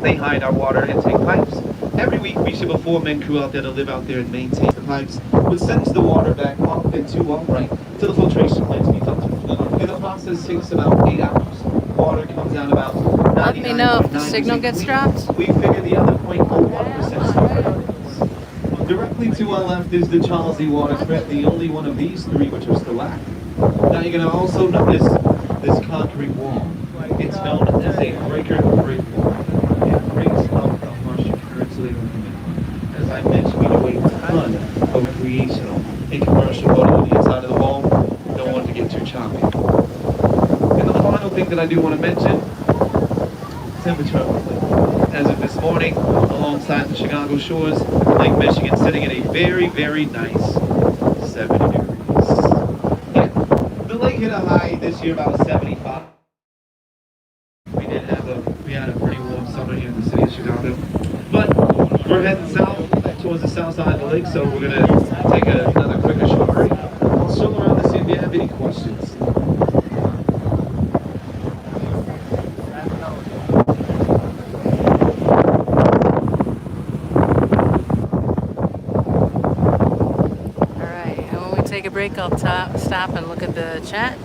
They hide our water intake pipes. Every week we ship a 4-man crew out there to live out there and maintain the pipes, which sends the water back off into our right to the filtration plant to be filtered. And the process takes about 8 hours. Water comes out about 99.9%. Let me know if the signal gets dropped. We figure the other 0.01% stuff. Directly to our left is the Charles E. Water Threat, the only one of these three which are still active. Now you're going to also notice this concrete wall. It's known as a breaker break wall. It breaks up the harsh insulated unit. As I mentioned, we do a ton of recreational and commercial boating on the inside of the wall. Don't want to get too choppy. And the final thing that I do want to mention, temperature uplift. As of this morning, alongside the Chicago shores, Lake Michigan sitting at a very, very nice 70 degrees. Yeah, the lake hit a high this year about 75. We had a pretty warm summer here in the city of Chicago. But we're heading south towards the south side of the lake, so we're gonna take another quick short break. I'll show around to see if you have any questions. Break, I'll stop and look at the chat.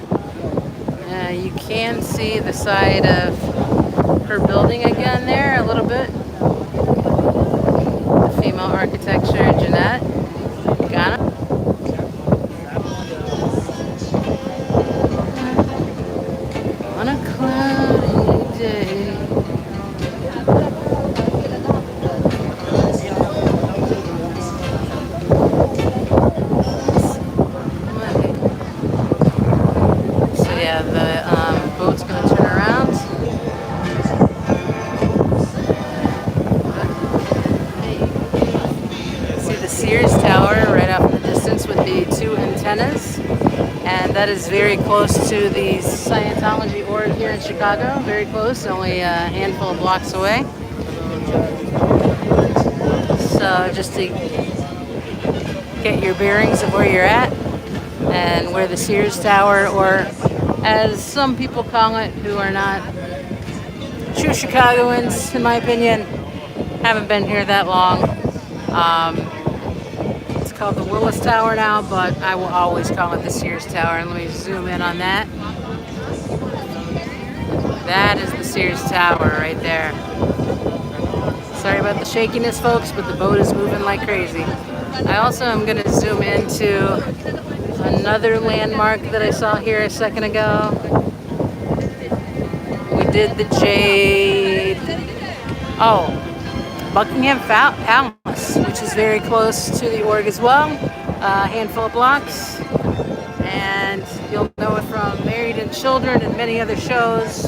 You can see the side of her building again there a little bit. The female architecture, Jeanette. Ghana. On a cloudy day. And that is very close to the Scientology org here in Chicago. Very close, only a handful of blocks away. So just to get your bearings of where you're at and where the Sears Tower, or as some people call it who are not true Chicagoans, in my opinion, haven't been here that long. Called the Willis Tower now, but I will always call it the Sears Tower. And let me zoom in on that. That is the Sears Tower right there. Sorry about the shakiness, folks, but the boat is moving like crazy. I also am going to zoom into another landmark that I saw here a second ago. We did the Jade. Oh, Buckingham Palace, which is very close to the org as well, a handful of blocks, and you'll know it from Married and Children and many other shows.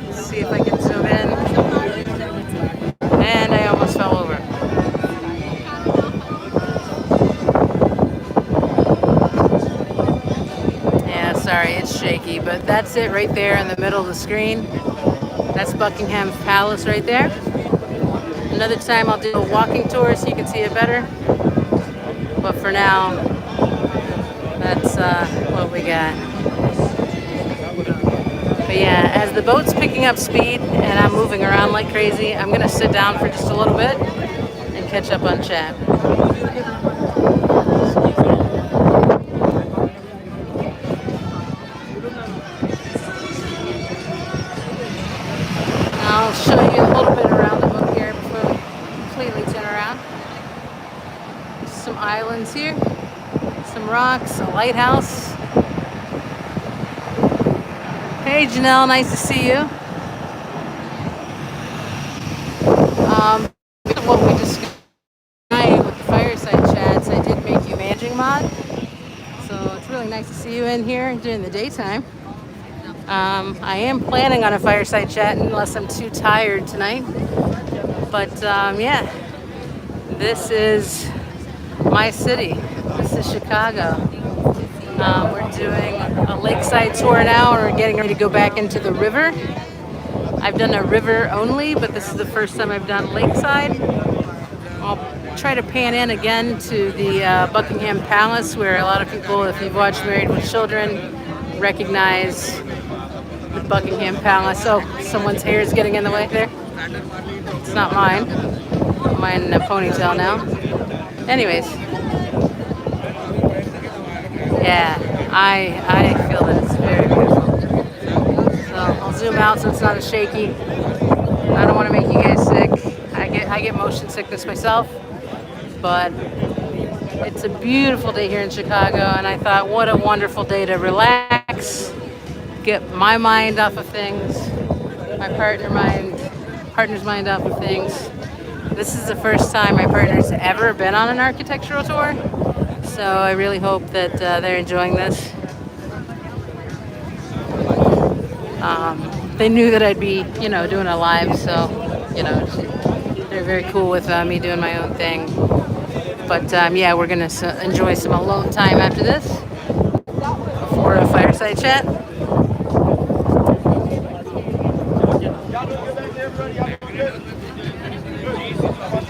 Let's see if I can zoom in, and I almost fell over. Yeah, sorry, it's shaky, but that's it right there in the middle of the screen. That's Buckingham Palace right there. Another time I'll do a walking tour so you can see it better. But for now, that's what we got. But yeah, as the boat's picking up speed and I'm moving around like crazy, I'm gonna sit down for just a little bit and catch up on chat. I'll show you a little bit around the boat here before we completely turn around. Some islands here, some rocks, a lighthouse. Hey Janelle, nice to see you. What we discussed tonight with the fireside chats, I did make you managing mod. So it's really nice to see you in here during the daytime. I am planning on a fireside chat unless I'm too tired tonight. But yeah, this is my city. This is Chicago. We're doing a lakeside tour now, and we're getting ready to go back into the river. I've done a river only, but this is the first time I've done lakeside. I'll try to pan in again to the Buckingham Palace, where a lot of people, if you've watched Married with Children, recognize the Buckingham Palace. Oh, someone's hair is getting in the way there. It's not mine. Mine in a ponytail now. Anyways. Yeah, I feel that it's very beautiful. So I'll zoom out so it's not as shaky. I don't want to make you guys sick. I get motion sickness myself, but it's a beautiful day here in Chicago, and I thought, what a wonderful day to relax, get my mind off of things, my partner's mind off of things. This is the first time my partner's ever been on an architectural tour, so I really hope that they're enjoying this. They knew that I'd be, doing a live, so, they're very cool with me doing my own thing. But yeah, we're gonna enjoy some alone time after this before a fireside chat.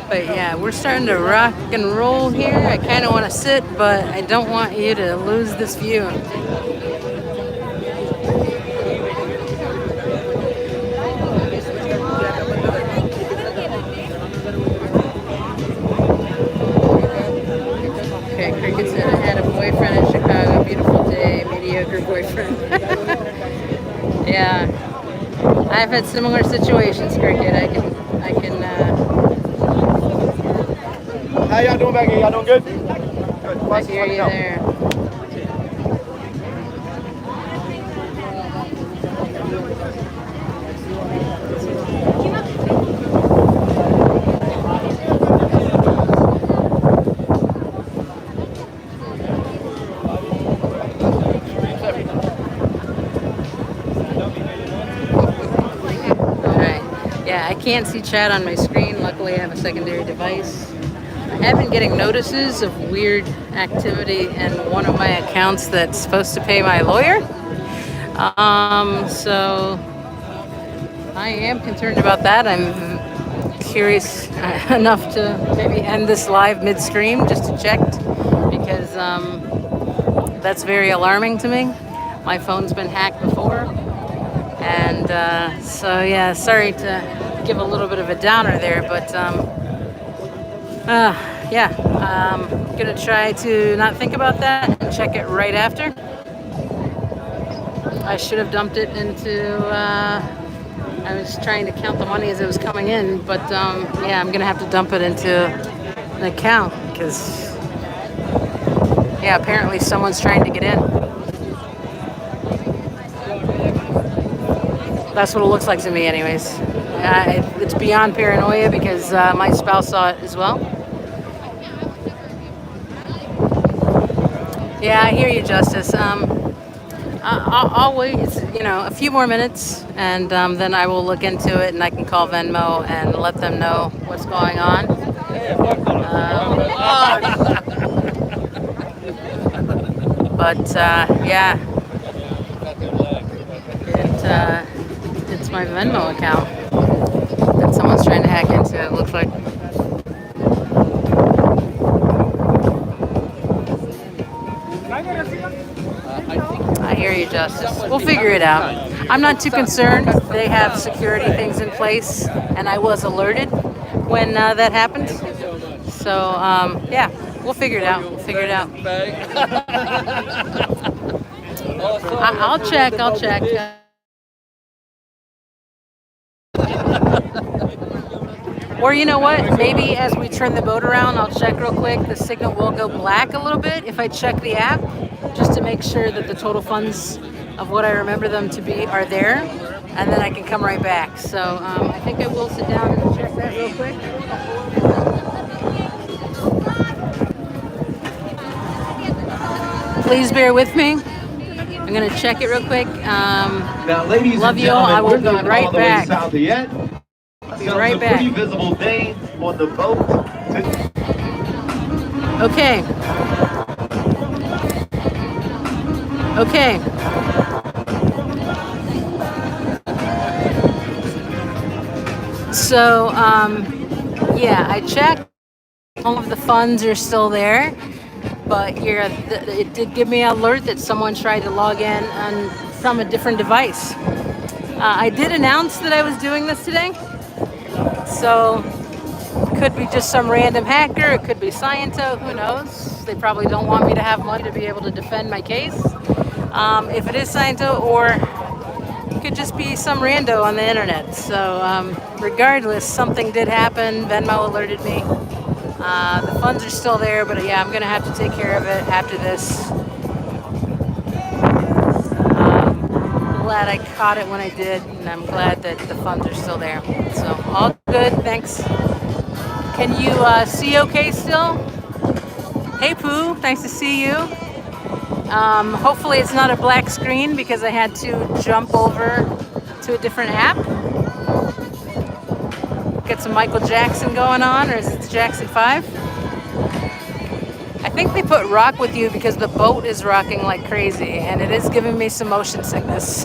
But yeah, we're starting to rock and roll here. I kind of want to sit, but I don't want you to lose this view. Okay, Cricket said I had a boyfriend in Chicago. Beautiful day, mediocre boyfriend. Yeah, I've had similar situations, Cricket. I can. How y'all doing back here? Y'all doing good? Good. I hear you there. I can't see chat on my screen. Luckily, I have a secondary device. I have been getting notices of weird activity in one of my accounts that's supposed to pay my lawyer. So I am concerned about that. I'm curious enough to maybe end this live midstream just to check, because that's very alarming to me. My phone's been hacked before. And so yeah, sorry to give a little bit of a downer there, but yeah, I'm gonna try to not think about that and check it right after. I should have dumped it into, I was trying to count the money as it was coming in, but yeah, I'm gonna have to dump it into an account, because yeah, apparently someone's trying to get in. That's what it looks like to me anyways. It's beyond paranoia, because my spouse saw it as well. Yeah, I hear you, Justice. I'll wait, a few more minutes, and then I will look into it, and I can call Venmo and let them know what's going on. But yeah, it's my Venmo account that someone's trying to hack into, it looks like. I hear you, Justice. We'll figure it out. I'm not too concerned. They have security things in place, and I was alerted when that happened. So, yeah, we'll figure it out. I'll check. Or you know what? Maybe as we turn the boat around, I'll check real quick. The signal will go black a little bit if I check the app, just to make sure that the total funds of what I remember them to be are there, and then I can come right back. So I think I will sit down and check that real quick. Please bear with me. I'm gonna check it real quick. Now, ladies love and you all. I will we're be not right all the way back. south yet. Right back. Pretty visible day on the boat. Okay. So, yeah, I checked. All of the funds are still there, but here it did give me an alert that someone tried to log in from a different device. I did announce that I was doing this today, so it could be just some random hacker. It could be Sciento. Who knows? They probably don't want me to have money to be able to defend my case. If it is Sciento, or it could just be some rando on the internet. So regardless, something did happen. Venmo alerted me. The funds are still there, but yeah, I'm gonna have to take care of it after this. Glad I caught it when I did, and I'm glad that the funds are still there. So all good, thanks. Can you see okay still? Hey Pooh, nice to see you. Hopefully it's not a black screen because I had to jump over to a different app. Get some Michael Jackson going on, or is it Jackson 5? I think they put rock with you because the boat is rocking like crazy, and it is giving me some motion sickness.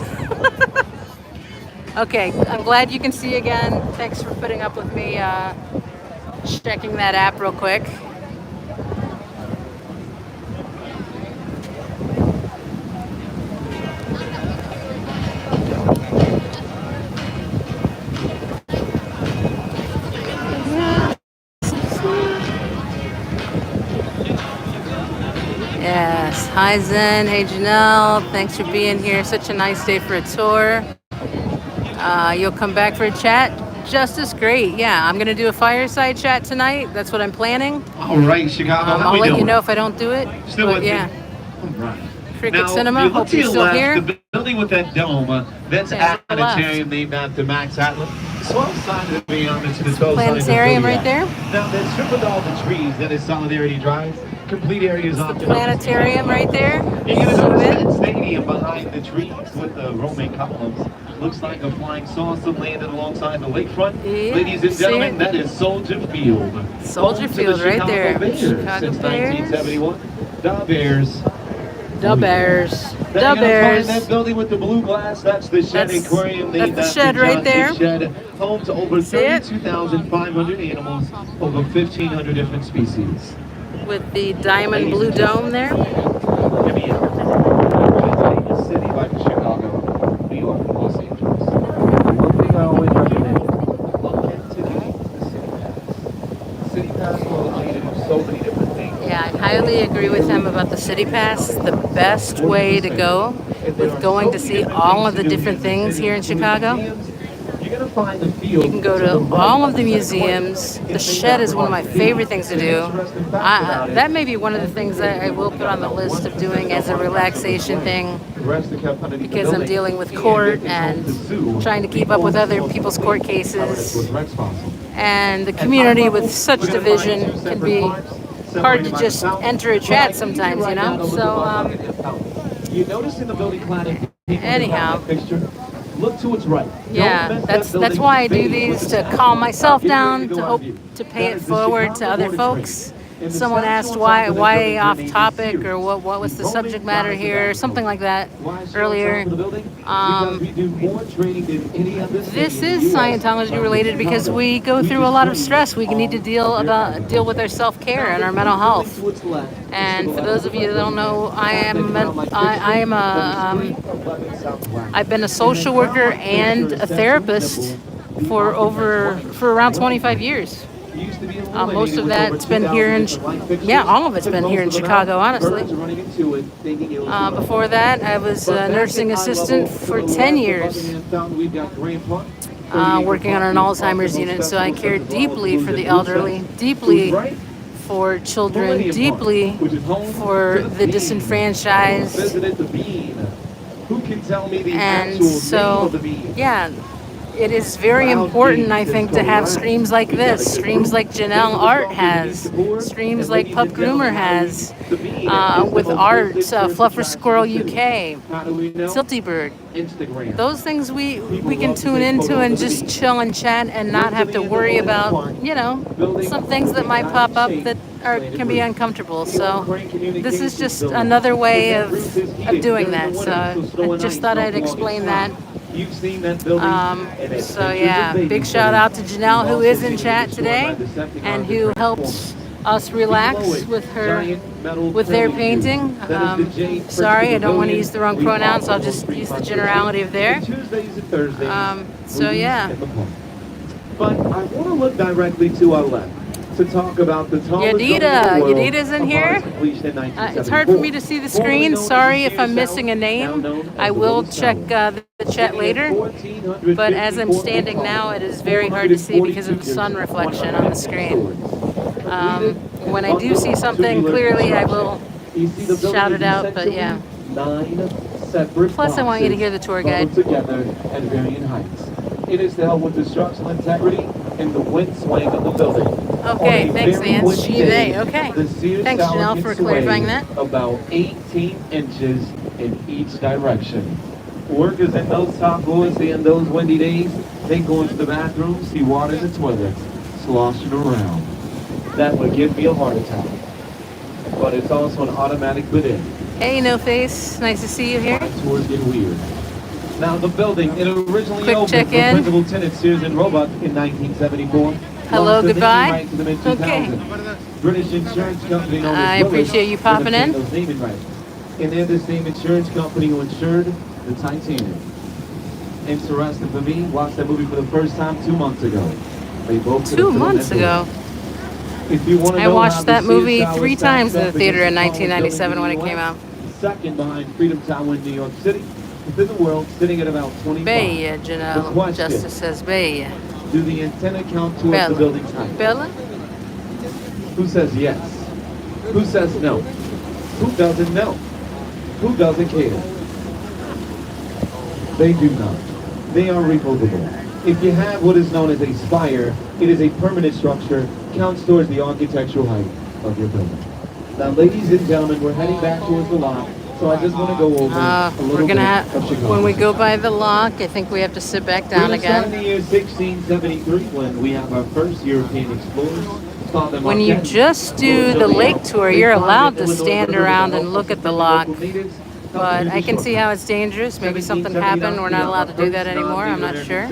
Okay, I'm glad you can see again. Thanks for putting up with me checking that app real quick. Yes, hi Zen, hey Janelle, thanks for being here. Such a nice day for a tour. You'll come back for a chat? Justice, great. Yeah, I'm gonna do a fireside chat tonight. That's what I'm planning. All right, Chicago. I'll let you know if I don't do it. Still but with yeah. me? All right. Cricket Now, Cinema, you look hope to you're your still left, here. the building with that dome, that's Yeah, to the left. planetarium named after Max Atlas. Swell side of the into the 12 Planetarium right there. Now, that strip with all the trees, that is Solidarity Drive. Complete areas off The planetarium right there. You're going to Zoom notice in. that stadium behind the trees with the Roman columns. Looks like a flying saucer landed alongside the lakefront. Yeah, Ladies and see gentlemen, it? that is Soldier Field. Soldier Home to Field the right Chicago there. Bears Chicago since Bears. 1971. The Bears. The Bears. Then The you're gonna Bears. find that building with the blue glass. That's the Shed That's- Aquarium. that's named the after shed right John there. D. Shed. Home to over See it? 32,500 animals, over 1,500 different species. With the diamond blue dome there. Give me a city like Chicago, New York, Los Angeles. One thing I always recommend, look into the city pass. City pass will allow you to do so many different things. Yeah, I highly agree with him about the City Pass. The best way to go with going to see all of the different things here in Chicago. You can go to all of the museums. The Shed is one of my favorite things to do. That may be one of the things that I will put on the list of doing as a relaxation thing, because I'm dealing with court and trying to keep up with other people's court cases. And the community with such division can be hard to just enter a chat sometimes, you know? So, you notice in the building plan anyhow. Look to its right. Yeah, that's why I do these, to calm myself down, to hope to pay it forward to other folks. Someone asked why off topic, or what was the subject matter here, something like that earlier. This is Scientology related because we go through a lot of stress. We need to deal with our self-care and our mental health. And for those of you that don't know, I've been a social worker and a therapist for around 25 years. Most of that's been here all of it's been here in Chicago, honestly. Before that, I was a nursing assistant for 10 years, working on an Alzheimer's unit, so I care deeply for the elderly, deeply for children, deeply for the disenfranchised. And so, yeah, it is very important, I think, to have streams like this, streams like Janelle Art has, streams like Pup Groomer has, with Art, Fluffer Squirrel UK, Silty Bird. Those things we can tune into and just chill and chat and not have to worry about, some things that might pop up that can be uncomfortable. So this is just another way of doing that. So I just thought I'd explain that. So yeah, big shout out to Janelle, who is in chat today and who helps us relax with their painting. Sorry, I don't want to use the wrong pronouns, so I'll just use the generality of there. So yeah. But I want to look directly to our left. to talk about the tallest building in the world. Yadita's in here. It's hard for me to see the screen. Sorry if I'm missing a name. I will check the chat later. But as I'm standing now, it is very hard to see because of the sun reflection on the screen. When I do see something clearly, I will shout it out. But yeah. Plus, I want you to hear the tour guide. Together at varying heights. It is to help with the structural integrity and the wind swaying of the building. Okay, thanks, Vance. They. Okay. Thanks, Janelle, for clarifying that. About 18 inches in each direction. Workers in those top floors, in those windy days, they go into the bathroom, see water in the toilets, sloshing around. That would give me a heart attack. But it's also an automatic bidet. Hey, No Face. Nice to see you here. Tours get weird. Now, the building, it originally Quick opened check-in. for principal tenant Sears and Roebuck in 1974. Hello, goodbye. Right to the mid-2000s. Okay. British insurance company known I as appreciate you popping in. Those naming rights. And they're the same insurance company who insured the Titanic. Interesting for me, watched that movie for the first time 2 months ago. They both 2 months ago. If you want to I know watched how that the movie Sears Tower 3 stacks times in up the theater in against the tallest 1997 when it building came in out. the US, second behind Freedom Tower in New York City. Within the world, sitting at about 25. Bay, The Janelle. question, Justice says Bay. do the antenna count towards Bella. the building's height? Bella? Who says yes? Who says no? Who doesn't know? Who doesn't care? They do not. They are removable. If you have what is known as a spire, it is a permanent structure, counts towards the architectural height of your building. Now, ladies and gentlemen, we're heading back towards the lot, so I just want to go over a little We're bit gonna of Chicago. when we go by the lock, I think we have to sit back down We're gonna start in again. the year 1673 when we have our first European explorers. When you just do the lake tour, you're allowed to stand around and look at the lock. But I can see how it's dangerous. Maybe something happened. We're not allowed to do that anymore. I'm not sure.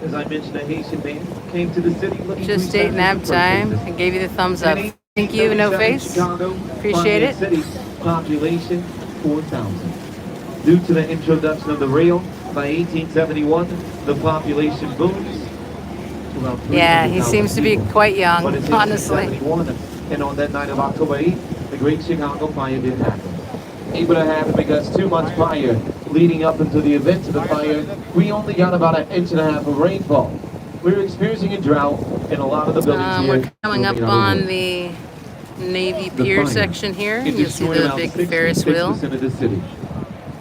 As I mentioned, a Haitian man came to the city looking Just to ate nap time and gave you the thumbs up. Thank you, No Face. Appreciate it. Population 4,000. Due to the introduction of the rail by 1871, the population booms. Yeah, he seems to be quite young, But it's honestly. 1871, and on that night of October 8th, the Great Chicago Fire did happen. Able to happen because 2 months prior, leading up into the event of the fire, we only got about 1.5 inches of rainfall. We were experiencing a drought in a lot of the buildings here. We're coming up on the Navy Pier section here. You'll see the big Ferris wheel. Of the city.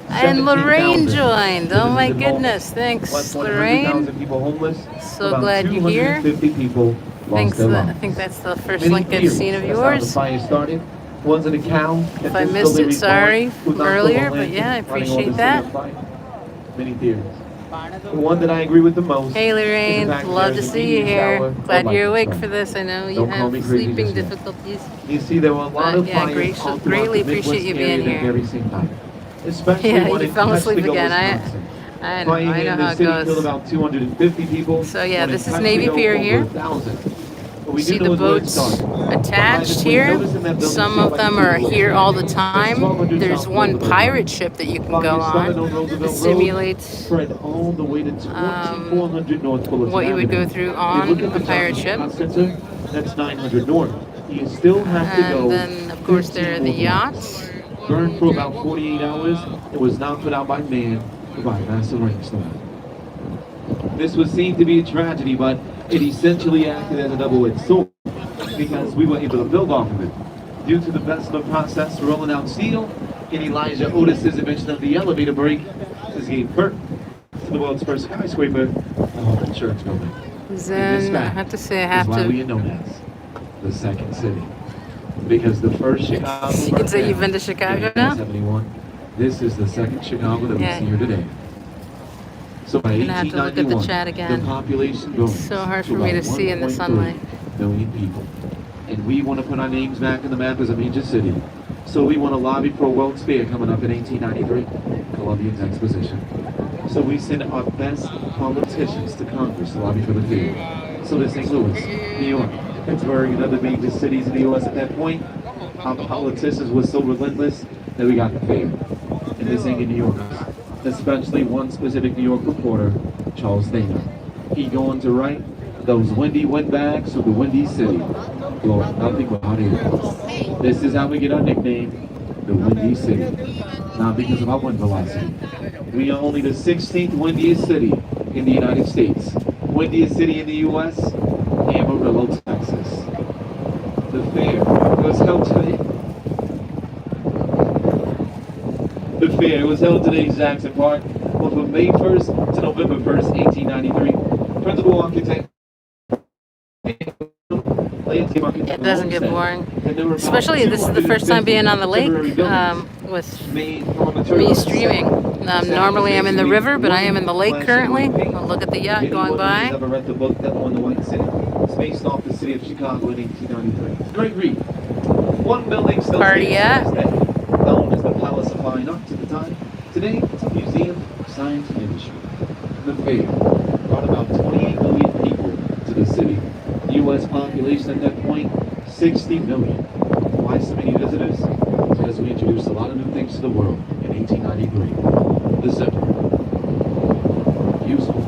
And Lorraine joined. Oh my goodness. Thanks, Lorraine. People homeless. So glad you're here. 250 people Thanks. lost their I lives. think that's the first Many link I've theories seen of as to how the yours. fire started. One's in a cow. If I missed it, sorry earlier, but yeah, I appreciate that. Many theories. The one that I agree with the most. Hey is the Lorraine, fact that love there's to a see you meeting here. shower Glad or you're light awake show. for this. I know you Don't call me have crazy sleeping just yet. difficulties. You see, there were a lot But of yeah, fires greatly all throughout the appreciate Midwest you being area that here. very same time. Especially Yeah, one you in fell asleep Peshtigo, again. Wisconsin. I Fire know in the how it city killed goes. about 250 people. So yeah, One in this is Navy Peshtigo, Pier over here. 1,000. But we See do the know where it boats started. attached When you here. notice in that building, Some see of like them a are little here all the That's time. 1200 There's South one Boulevard. pirate ship that you can go Fire started on. Roosevelt It Road, simulates spread all the way to 2400 North Fullerton what you would Avenue. go through If on you look at a the pirate Johnson ship. Center, that's 900 North. You still have to go. And then, of course, there are the 15 more blocks. yachts. Burned for about 48 hours. It was not put out by man, but by a massive rainstorm. This was seen to be a tragedy, but it essentially acted as a double-edged sword because we were able to build off of it. Due to the Bessemer process rolling out steel, and Elijah Otis's invention of the elevator brake, this gave birth to the world's first skyscraper, the home insurance building. Then I have to say I have Why we to. are known as the second city. Because the first Chicago. You can say you've been to Chicago now? 71. This is the second Chicago that Yeah. we see here today. So by You're gonna have to look at the 1891, chat again. the population boomed It's so hard for to me about to see in the 1.3 sunlight. million people. And we want to put our names back in the map as a major city. So we want to lobby for a World's Fair coming up in 1893, Columbian's Exposition. So we send our best politicians to Congress to lobby for the fair. So there's St. Louis, New York, Pittsburgh, and other major cities in the U.S. at that point. Our politicians were so relentless that we got the fair. And this ain't in New York. Especially one specific New York reporter, Charles Dana. He going to write those windy windbags of the Windy City, blowing nothing but hot air. This is how we get our nickname, the Windy City. Not because of our wind velocity. We are only the 16th windiest city in the United States. Windiest city in the U.S., Amarillo, Texas. The fair was held today. The fair was held today in Jackson Park, from May 1st to November 1st, 1893. Principal architect. It doesn't get boring. Especially, this is the first time being on the lake with me streaming. Normally I'm in the river, but I am in the lake currently. I'll look at the yacht going by. Ever read the book that won the White City? It's based off the city of Chicago in 1893. Great read. One building still Party yacht. Known as the Palace of Fine Arts at the time. Today, it's a museum of science and industry. The fair brought about 28 million people to the city. The U.S. population at that point, 60 million. Why so many visitors? Because we introduced a lot of new things to the world in 1893. The zipper, useful,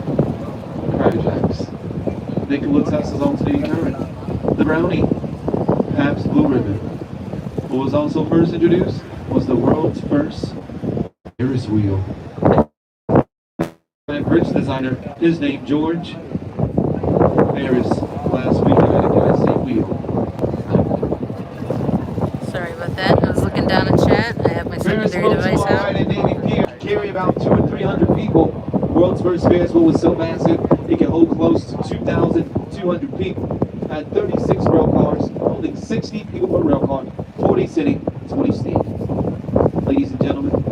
cracker jacks, Nikola Tesla's alternating current, the brownie, Pabst Blue Ribbon. What was also first introduced was the world's first Ferris wheel. And bridge designer, his name George Ferris. Last week I had a guy say wheel. Sorry about that. I was looking down at chat. I have my secondary device out. Carry about 200 or 300 people. World's first Ferris wheel was so massive it can hold close to 2,200 people. Had 36 rail cars, holding 60 people per rail car, 40 sitting, 20 standing. Ladies and gentlemen,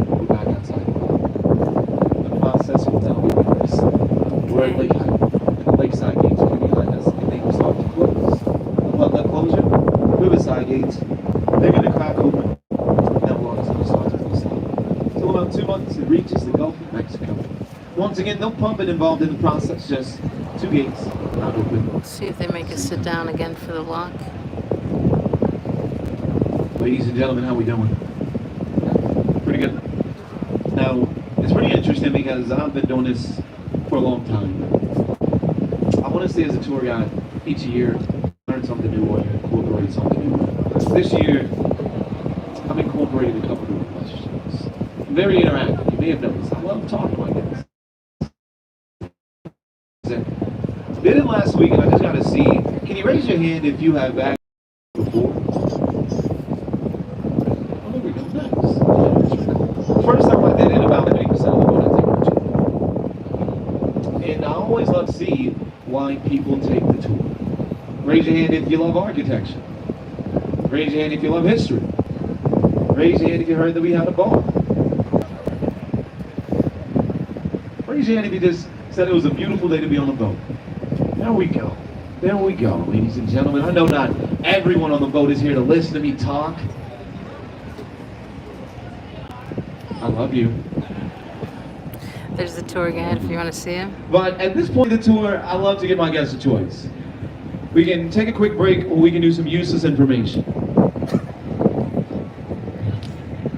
we're back outside. The process will now be reversed. We're at Lakeside, and the Lakeside gates will be behind us, and they will start to close. Upon that closure, Riverside gates, they're going to crack open. Now water's going to start to flow south. So about 2 months, it reaches the Gulf of Mexico. Once again, no pumping involved in the process, just 2 gates, not open. Let's see if they make us sit down again for the lock. Ladies and gentlemen, how we doing? Pretty good. Now, it's pretty interesting because I've been doing this for a long time. I want to say as a tour guide, each year, learn something new or incorporate something new. This year, I've incorporated a couple new questions. Very interactive. You may have noticed. I love talking like this. Did it last week, and I just got to see. Can you raise your hand if you have back before? Oh, there we go. Nice. First time I did it, about 80% of the boat I take. And I always love to see why people take the tour. Raise your hand if you love architecture. Raise your hand if you love history. Raise your hand if you heard that we had a bar. Raise your hand if you just said it was a beautiful day to be on the boat. There we go. There we go, ladies and gentlemen. I know not everyone on the boat is here to listen to me talk. I love you. There's the tour guide if you want to see him. But at this point in the tour, I love to give my guests a choice. We can take a quick break or we can do some useless information.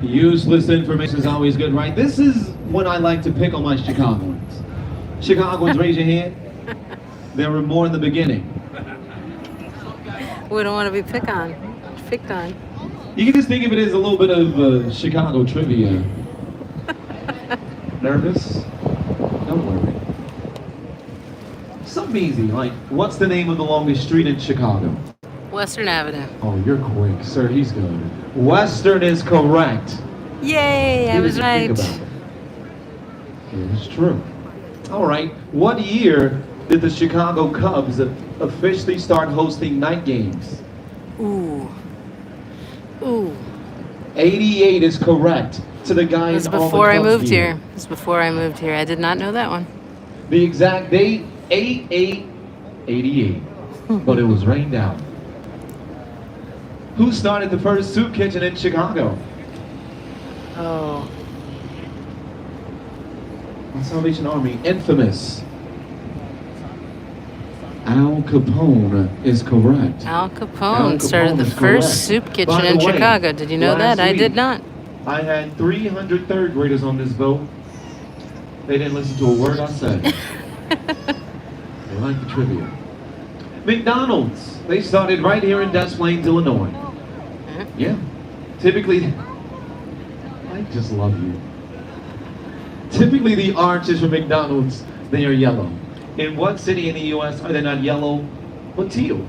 Useless information is always good, right? This is when I like to pick on my Chicagoans. Chicagoans, raise your hand. There were more in the beginning. We don't want to be picked on. You can just think of it as a little bit of Chicago trivia. Nervous? Don't worry. Something easy, like, what's the name of the longest street in Chicago? Western Avenue. Oh, you're quick, sir. He's good. Western is correct. Yay, I was right. It was true. All right. What year did the Chicago Cubs officially start hosting night games? Ooh. 88 is correct. To the guys. It was before I moved here. I did not know that one. The exact date, 88. But it was rained out. Who started the first soup kitchen in Chicago? Oh. Salvation Army, infamous. Al Capone is correct. Al Capone started the first soup kitchen in Chicago. Did you know that? I did not. I had 300 third graders on this boat. They didn't listen to a word I said. I like the trivia. McDonald's. They started right here in Des Plaines, Illinois. Yeah. Typically, I just love you. Typically, the arches for McDonald's, they are yellow. In what city in the U.S. are they not yellow, but teal?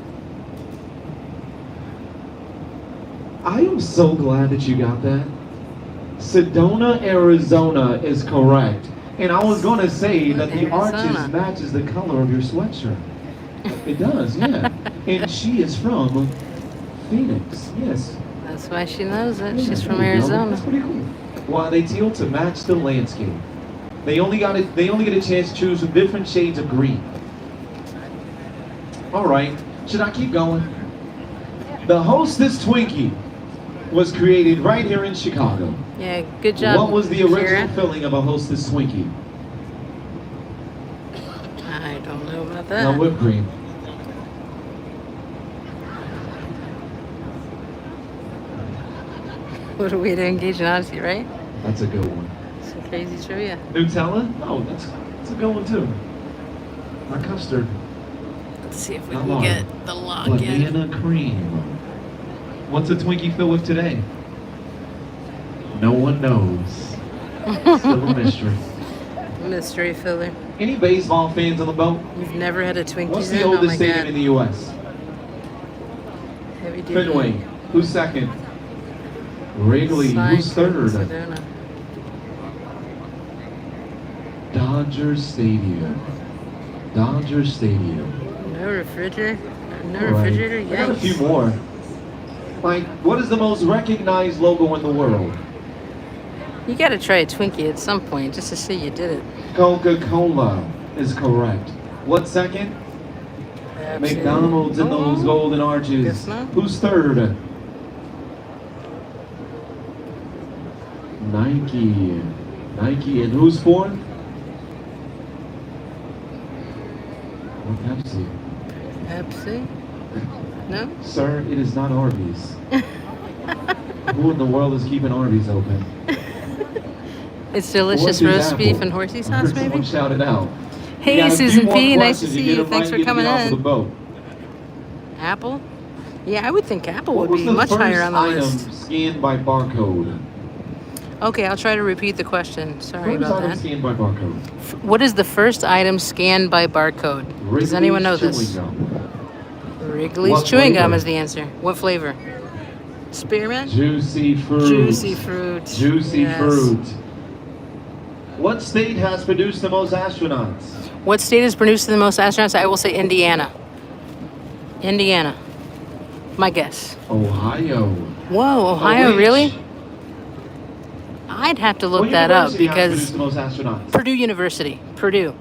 I am so glad that you got that. Sedona, Arizona is correct. And I was going to say that the arches matches the color of your sweatshirt. It does, yeah. And she is from Phoenix, yes. That's why she knows it. Yeah, She's from there you go. Arizona. That's pretty cool. Why they teal to match the landscape. They only get a chance to choose from different shades of green. All right, should I keep going? The Hostess Twinkie was created right here in Chicago. Yeah, good job. What was the original Kira. filling of a Hostess Twinkie? I don't know about No, that. whipped cream. What a way to engage in Odyssey, right? That's a good one. Some crazy trivia. Nutella? Oh, that's a good one too. Or custard. Let's see if we Not can long. get the lock in. Banana cream. What's a Twinkie filled with today? No one knows. Still a mystery. Mystery filler. Any baseball fans on the boat? You've never had a Twinkie What's then? the Oh oldest my stadium god. in the U.S.? Heavy duty. Fenway. Who's second? Wrigley. Who's third? Sedona. Dodger Stadium. Dodger Stadium. No refrigerator? No All right. refrigerator? I got a Yikes. few more. Like, what is the most recognized logo in the world? You gotta try a Twinkie at some point just to see you did it. Coca-Cola is correct. What's second? Absolutely. McDonald's and those golden Guess arches. not. Who's third? Nike. Nike. And who's fourth? Or Pepsi. Pepsi? No? Sir, it is not Arby's. Who in the world is keeping Arby's open? It's delicious Horse's roast apple. beef and horsey I sauce, heard maybe? someone shout it out. Hey, You got a few Susan more P. Nice to questions. see get you. it Thanks right, for you get coming off of the in. boat. Apple? Yeah, I would think Apple What would was be the much first higher on the item list. scanned by barcode? Okay, I'll try to repeat the question. Sorry First about item that. scanned by barcode. What is the first item scanned by barcode? Does Wrigley's anyone know chewing this? gum. Wrigley's What chewing gum flavor? is the answer. What flavor? Spearmint? Juicy fruit. Juicy fruit. Juicy Yes. fruit. What state has produced the most astronauts? What state has produced the most astronauts? I will say Indiana. Indiana. My guess. Ohio. Whoa, Ohio, which? really? I'd have to look What that up university has because produced the most astronauts? Purdue University. Purdue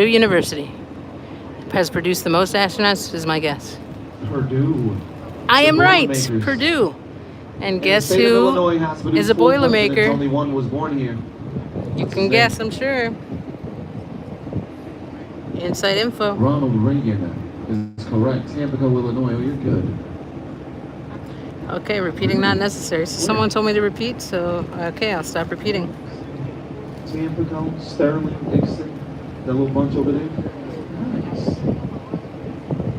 University has produced the most astronauts, is my guess. Purdue. I The am right. Boilermakers. Purdue. And And guess the state of who Illinois has produced is a 4 presidents, Boilermaker? Only one was born here. You What's can his guess, name? I'm sure. Inside info. Ronald Reagan is correct. Tampico, Illinois. Oh, you're good. Okay, repeating not necessary. So someone told me to repeat, so okay, I'll stop repeating. Tampico, Sterling, Dixon. That little bunch over there. Nice.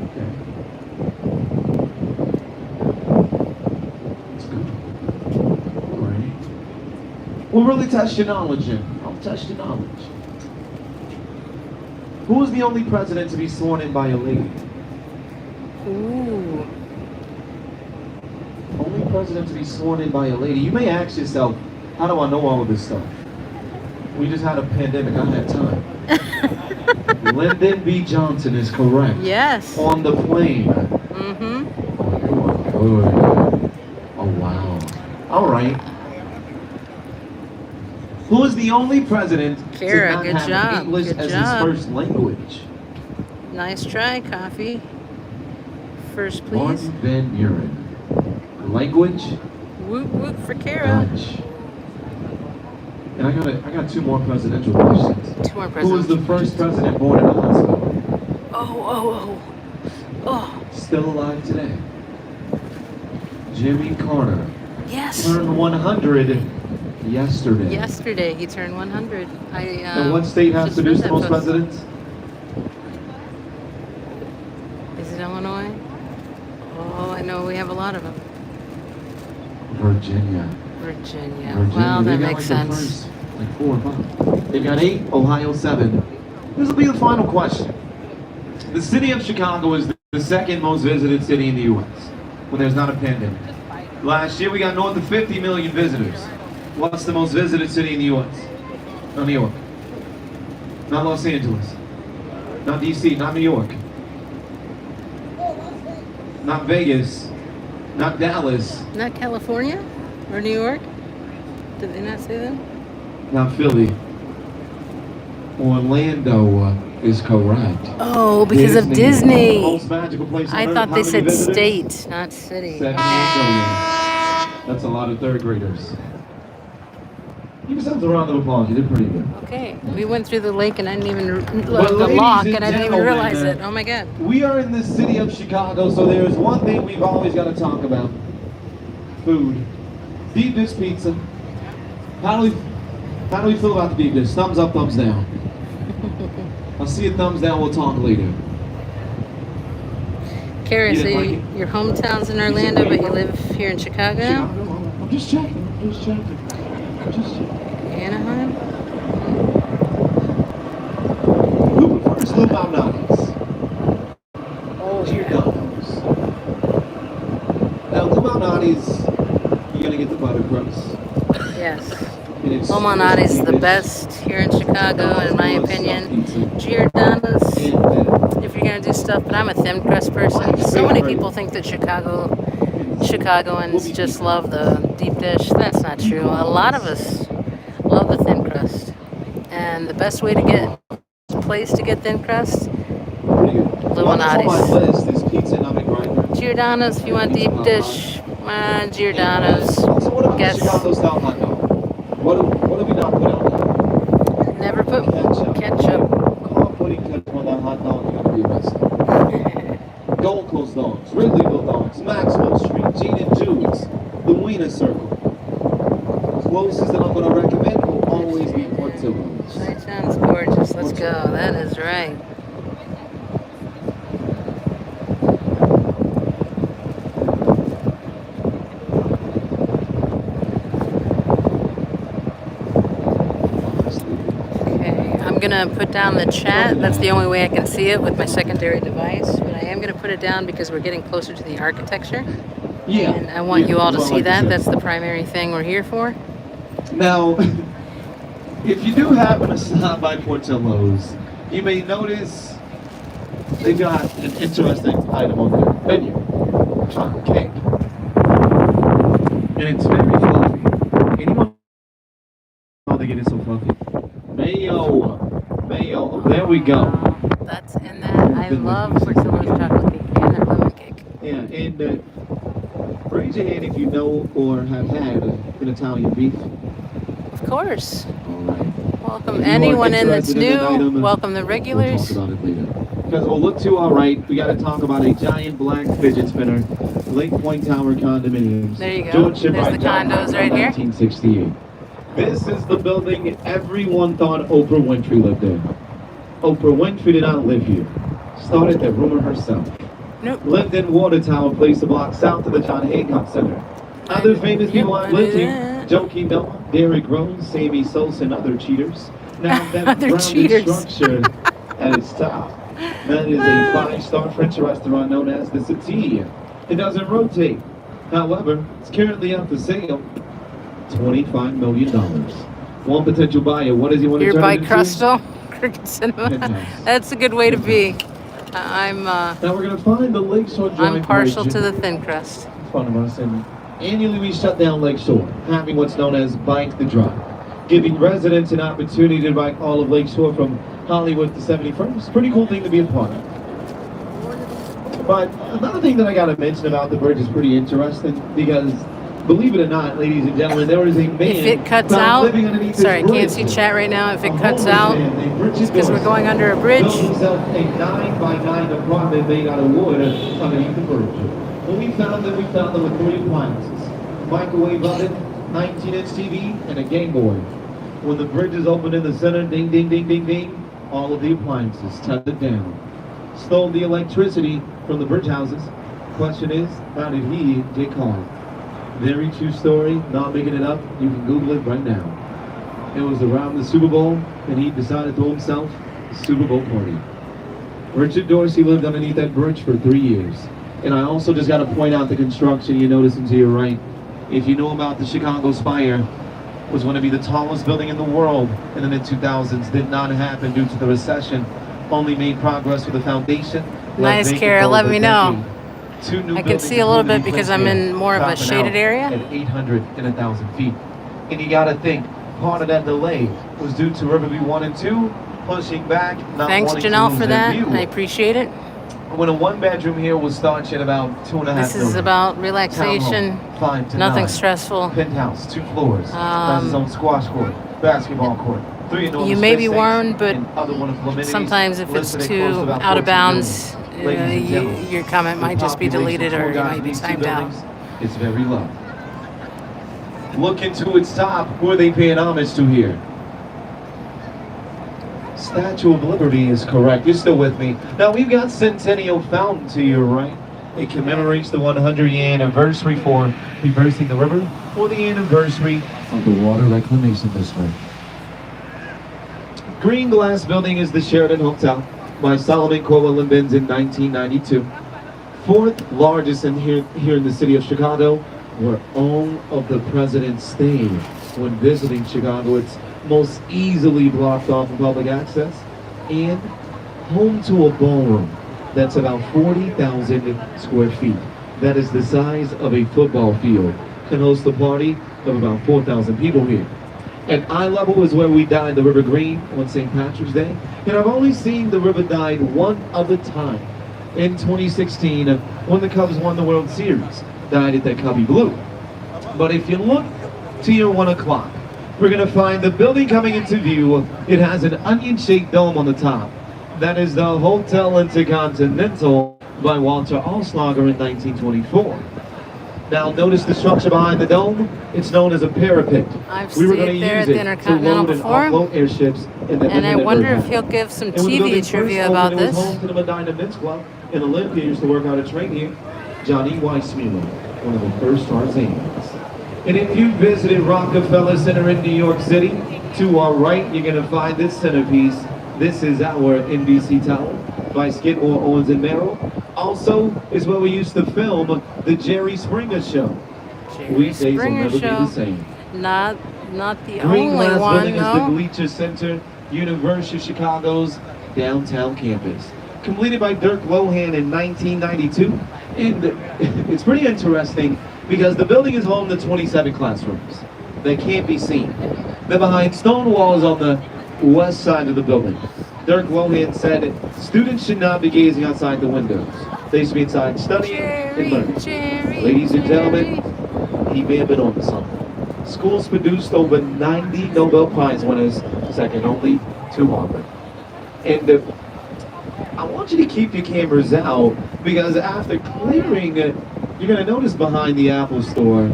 Okay. That's good. Alrighty. We'll really test your knowledge in. I'll test your knowledge. Who is the only president to be sworn in by a lady? Ooh. Only president to be sworn in by a lady. You may ask yourself, how do I know all of this stuff? We just had a pandemic. I had time. Lyndon B. Johnson is correct. Yes. On the plane. Mm-hmm. Oh, you are good. Oh, wow. All right. Who is the only president Kara, to not good have job. English Good as job. his first language? Nice try, Coffee. First, please. Martin Van Buren. Language? Whoop whoop for Kara. Dutch. And I got 2 more presidential questions. 2 more Who was presidents. the first president born in a hospital? Oh. Still alive today. Jimmy Carter. Yes. Turned 100 yesterday. Yesterday he turned 100. And what state has just read produced the that most post. presidents? lot of them. Virginia. Virginia. Virginia. Well, They that got makes like the sense. first, like 4 or 5. They've got 8, Ohio 7. This will be the final question. The city of Chicago is the second most visited city in the U.S. when there's not a pandemic. Last year we got north of 50 million visitors. What's the most visited city in the U.S.? Not New York. Not Los Angeles. Not D.C. Not New York. Not Vegas. Not Dallas. Not California or New York? Did they not say that? Not Philly. Orlando is correct. Oh, because of The Disney. most magical place on I earth. thought How they many said visitors? state, not city. 7 million. That's a lot of third graders. Give yourselves a round of applause. You did pretty good. Okay, we went through the lake and I didn't even the ladies lock and and I didn't even gentlemen, realize it. Oh my god. We are in the city of Chicago, so there's one thing we've always got to talk about. Food. Deep dish pizza. How do we feel about the deep dish? Thumbs up, thumbs down. I'll see a thumbs down, we'll talk later. Kara, You so didn't like it? your hometown's in Orlando, but you live here in Chicago now? I'm just checking, I'm just checking. Anaheim? Who prefers Blue Mountain? Oh, here goes. Now, Blue Mountain, you're gonna get the butter crust. Yes. And it's- Omanati's is the best here in Chicago, in my opinion. Giordano's, if you're gonna do stuff, but I'm a thin crust person. So many people think that Chicagoans just love the deep dish. That's not true. A lot of us love the thin crust. And the best way to get place to get thin crust, Pretty good. Illuminati's. What's on my list is pizza and oven grinder. Giordano's, if you want deep dish, Giordano's. So what about Guess. the Chicago style hot dog? What do we not put on that? Never put ketchup. Call putting ketchup on that hot dog, you're gonna be arrested. Gold Coast dogs, Ridleyville dogs, Maxwell Street, Gene and Jude's, the Wiener Circle. Closest that I'm gonna recommend will always be Portillo's. That sounds gorgeous. Let's go. That is right. Okay, I'm gonna put down the chat. That's the only way I can see it with my secondary device. But I am gonna put it down because we're getting closer to the architecture. Yeah. And I want you all to that's what I see like to that. say. That's the primary thing we're here for. Now, if you do happen to stop by Portillo's, you may notice they've got an interesting item on their menu. Chocolate cake. And it's very fluffy. Anyone know how they get it so fluffy? Mayo. Mayo. There we go. That's in that. I love Portillo's chocolate cake and their lemon cake. Yeah, and raise your hand if you know or have had an Italian beef. Of course. All right. Welcome If you are anyone in that's interested in an new. item, Welcome the We'll regulars. talk about it later. Because we'll look to our right, we got to talk about a giant black fidget spinner, Lake Point Tower condominiums. There you go. George Ship There's the John condos right here. 1968. This is the building everyone thought Oprah Winfrey lived in. Oprah Winfrey did not live here. Started the rumor herself. Nope. Lived in Water Tower, place a block south of the John Hancock Center. Other famous people Yep, have lived I here. did. Joakim Noah, Derrick Rose, Sammy Sosa, and other cheaters. Now that Other rounded cheaters. structure at its top. That is a five-star French restaurant known as the City. It doesn't rotate. However, it's currently up for sale. $25 million. One potential buyer. What does he want to Here turn by it into? Crystal Cricket Cinema. Goodness. That's a good way to be. I'm Now we're going to find the Lakeshore Drive I'm partial Bridge to the thin crust. in front of us, and annually we shut down Lakeshore, having what's known as Bike the Drive, giving residents an opportunity to bike all of Lakeshore from Hollywood to 71st. Pretty cool thing to be a part of. But another thing that I got to mention about the bridge is pretty interesting because, believe it or not, ladies and gentlemen, there is a man If it cuts found out, living underneath this sorry, I can't see bridge. chat right now. If it A cuts homeless out, man named Richard because we're Dorsey going under a bridge. built himself a 9x9 apartment made out of wood underneath the bridge. When we found them with 3 appliances: microwave oven, 19-inch TV, and a Game Boy. When the bridge is open in the center, ding, ding, ding, ding, ding, all of the appliances tethered down. Stole the electricity from the bridge houses, question is, how did he get caught? Very true story, not making it up. You can Google it right now. It was around the Super Bowl, and he decided to throw himself a Super Bowl party. Richard Dorsey lived underneath that bridge for 3 years. And I also just got to point out the construction you noticing to your right. If you know about the Chicago Spire, was going to be the tallest building in the world in the mid-2000s. Did not happen due to the recession. Only made progress with the foundation. Nice, Kara. Let me know. I can see a little bit because I'm in more of a shaded area. At 800 and 1,000 feet. And you got to think, part of that delay was due to Riverview 1 and 2 pushing back. Thanks, Janelle, for that. I appreciate it. When a one-bedroom here will start at about 2.5 million. This is about relaxation, nothing stressful. Penthouse, 2 floors, has its own squash court, basketball court, 3 enormous you may be fish warned, but tanks, and other wonderful amenities sometimes if it's listed too close to about out of 14 bounds, million. your comment might just be deleted or The you might be population timed out. It's very low. Looking to its top, who are they paying homage to here? Statue of Liberty is correct. You're still with me. Now we've got Centennial Fountain to your right. It commemorates the 100-year anniversary for reversing the river or the anniversary of the Water Reclamation District. Green glass building is the Sheraton Hotel by Solomon Corwin Binns in 1992. 4th largest here in the city of Chicago, where all of the presidents stayed when visiting Chicago. It's most easily blocked off from public access, and home to a ballroom that's about 40,000 square feet. That is the size of a football field. Can host a party of about 4,000 people here. At eye level is where we dyed the River Green on St. Patrick's Day, and I've only seen the river dyed one other time in 2016 when the Cubs won the World Series, dyed it that Cubby blue. But if you look to your 1 o'clock, we're going to find the building coming into view. It has an onion-shaped dome on the top. That is the Hotel Intercontinental by Walter Auslager in 1924. Now notice the structure behind the dome. It's known as a parapet. I've seen it there at the Intercontinental before. Airships in the and I wonder if he'll give some TV trivia about this. It was home to the Medina Men's Club, and Olympia used to work out a train here. Johnny Weissmuller, one of the first Tarzans. And if you visited Rockefeller Center in New York City, to our right, you're going to find this centerpiece. This is our NBC Tower by Skidmore, Owens and Merrill. Also, is where we used to film the Jerry Springer Show. Weekdays will never be the same. Not the Green only glass one, building is the no. Bleacher Center, University of Chicago's downtown campus. Completed by Dirk Lohan in 1992. And it's pretty interesting because the building is home to 27 classrooms. They can't be seen. They're behind stone walls on the west side of the building. Dirk Lohan said students should not be gazing outside the windows. They should be inside studying and learning. Ladies and gentlemen, he may have been on to something. Schools produced over 90 Nobel Prize winners, second only to Harvard. And I want you to keep your cameras out because after clearing, you're going to notice behind the Apple Store,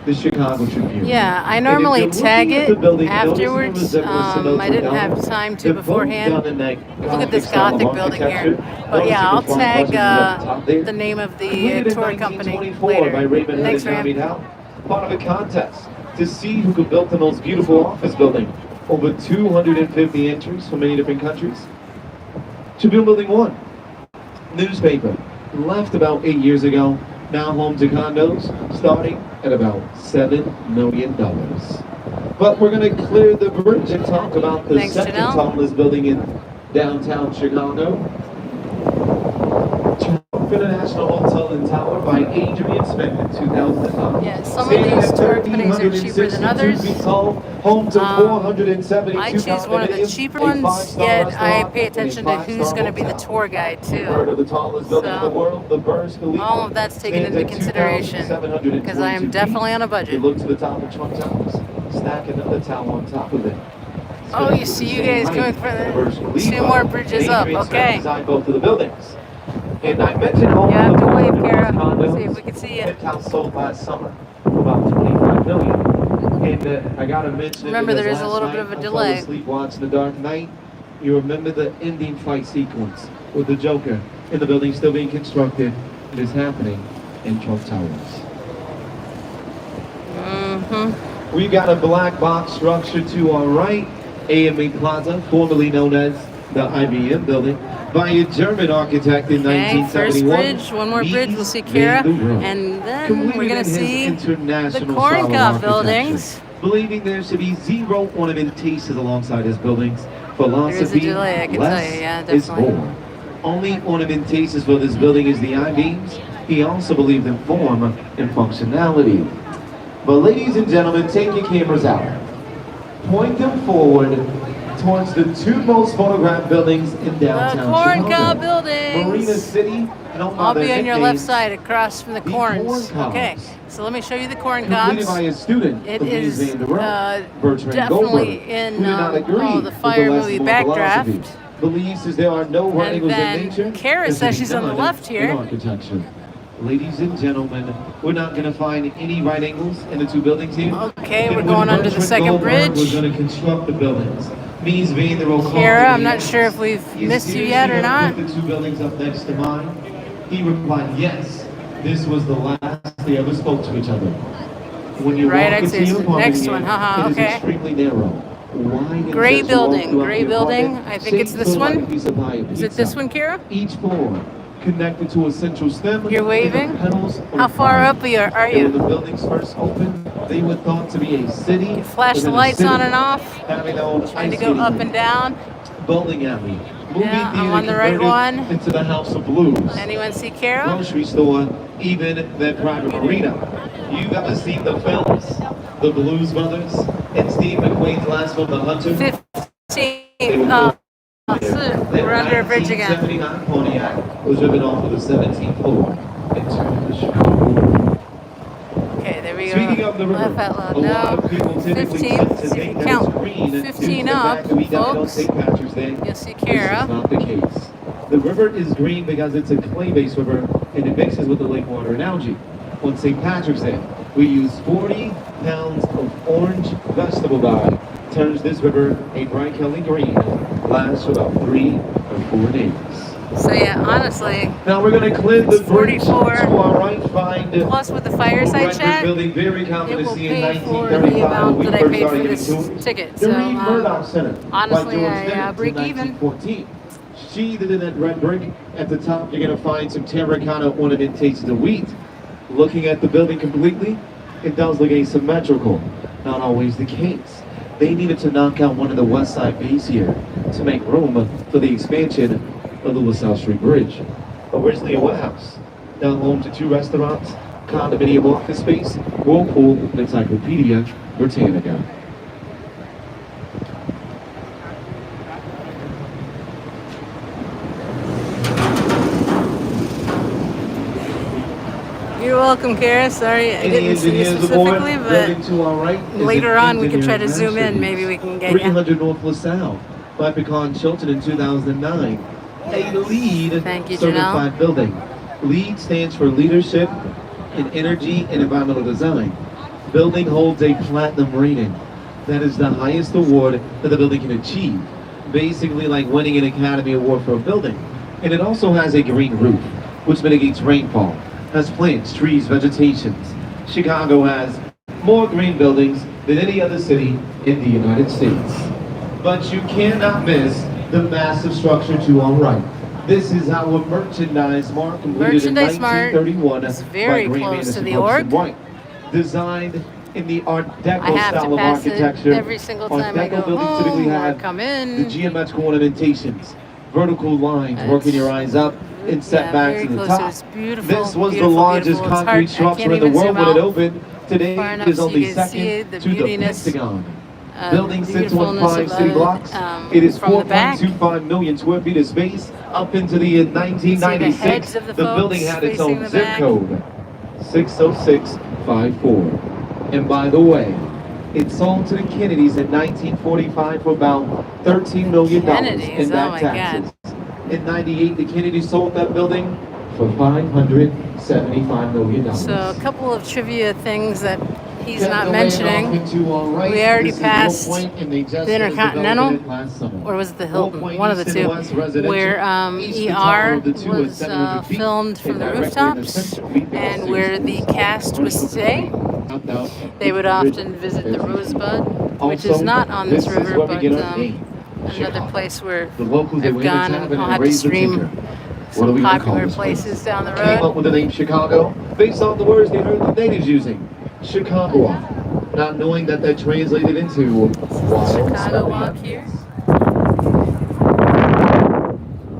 the Chicago Tribune. Yeah, I normally tag it afterwards. I didn't have time to beforehand. Look at this Gothic building here. But yeah, I'll tag the name of the tour company later. Thanks, man. Part of a contest to see who could build the most beautiful office building. Over 250 entries from many different countries. Tribune Building 1. Newspaper. Left about 8 years ago. Now home to condos, starting at about $7 million. But we're going to clear the bridge and talk about the second tallest building in downtown Chicago. International Hotel and Tower by Adrian Smith in 2005. Yeah, some of these tour companies are cheaper than others. Home to 472 I choose one of the cheaper ones, yet I pay attention to who's going to be the tour guide too. The tallest building in the world, the Burj Khalifa. All of that's taken into consideration because I am definitely on a budget. You look to the top of Trump Towers, stack another tower on top of it. Oh, you see you guys coming for the 2 more bridges up, okay. Designed both of the buildings. And I mentioned all you have to wave, Kara. condos. See if we can see you. Penthouse sold last summer for about $25 million. And I gotta mention remember, it there is last a little night bit of a I delay. fell asleep watching The Dark Knight. You remember the ending fight sequence with the Joker in the building still being constructed. It is happening in Trump Towers. We've got a black box structure to our right, AMA Plaza, formerly known as the IBM building, by a German architect in 1971. First bridge, one more bridge, we'll see Kara, and then we're going to see the corn cob buildings. Believing there should be zero ornamentation alongside his buildings. Philosophy, there is a delay, I can tell you, yeah, definitely. Is more. Only ornamentations for this building is the I-beams. He also believed in form and functionality. But ladies and gentlemen, take your cameras out. Point them forward towards the two most photographed buildings in downtown Chicago. Corn cob Chicago. buildings. Marina City. I'll be on your left side, across from the corns. Okay, so let me show you the corn cobs. By a student, it is definitely in the fire movie Backdraft. Believes there are no right angles in nature. Kara says she's on the left here. Ladies and gentlemen, we're not going to find any right angles in the two buildings here. Okay, we're going under the second bridge. We're going to construct the buildings. Means being the Kara, I'm not sure if we've missed you yet or not. The two buildings up next to mine. He replied, yes, this was the last they ever spoke to each other. When you right, walk into your next one, it is okay. extremely narrow. Gray building, I think it's this one. Is it this one, Kara? Each floor connected to a central stem. You're waving? How far up are you? When the buildings first opened, they were thought to be a city. You flash the lights on and off. Trying to go up and down. Bowling alley. Yeah, I'm on the right one. Into the House of Blues. Anyone see Carol? Grocery store, even that private marina. You've ever seen the films, The Blues Brothers, and Steve McQueen's last film, The Hunter? 15. We're under a bridge again. 1979 Pontiac was driven off of the 17th floor into the Chicago. Okay, there we go. Speaking of the river, laugh out loud. No, 15. So you count 15 up, folks. You'll see Kara. This is not the case. The river is green because it's a clay-based river and it mixes with the lake water and algae. On St. Patrick's Day, we use 40 pounds of orange vegetable dye. Turns this river a bright Kelly green. Lasts for about 3 or 4 days. So yeah, honestly, now we're going to clear the bridge 44 to our right. Find plus with the fireside chat, building, very it will pay for the amount that I paid for this ticket. So honestly, I break even. Sheathed in that red brick at the top, you're going to find some terracotta ornamentation of wheat. Looking at the building completely, it does look asymmetrical. Not always the case. They needed to knock out one of the west side bays here to make room for the expansion of the LaSalle Street Bridge. Originally a warehouse, now home to 2 restaurants, condominium office space, Whirlpool, and Encyclopedia Britannica. You're welcome, Kara. Sorry I didn't see you specifically, but later on we can try to zoom in. Maybe we can get 300 North LaSalle by Pecan Chilton in 2009. A LEED certified building. LEED stands for Leadership in Energy and Environmental Design. Building holds a platinum rating. That is the highest award that the building can achieve. Basically like winning an Academy Award for a building. And it also has a green roof, which mitigates rainfall. Has plants, trees, vegetations. Chicago has more green buildings than any other city in the United States. But you cannot miss the massive structure to our right. This is our Merchandise Mart, completed in 1931 is very close to the org. Designed in the Art Deco style of architecture. Every single time I go home or come in. The geometrical ornamentations, vertical lines, working your eyes up, in setbacks in the top. This was the largest concrete structure in the world when it opened. Today it is only second to the Pentagon. Building sits on 5 city blocks. It is 4.25 million square feet of space. Up into the 1996, the building had its own zip code, 60654. And by the way, it sold to the Kennedys in 1945 for about $13 million in back taxes. In 98, the Kennedys sold that building for $575 million. So a couple of trivia things that he's not mentioning. We already passed the Intercontinental, or was it the Hilton? One of the two, where ER was filmed from the rooftops, and where the cast was staying. They would often visit the Rosebud, which is not on this river, but another place where I've gone, and I'll have to stream some popular places down the Came up road. with the name Chicago based on the words they heard the natives using. Chicago, not knowing that that translated into wild Chicago walk here.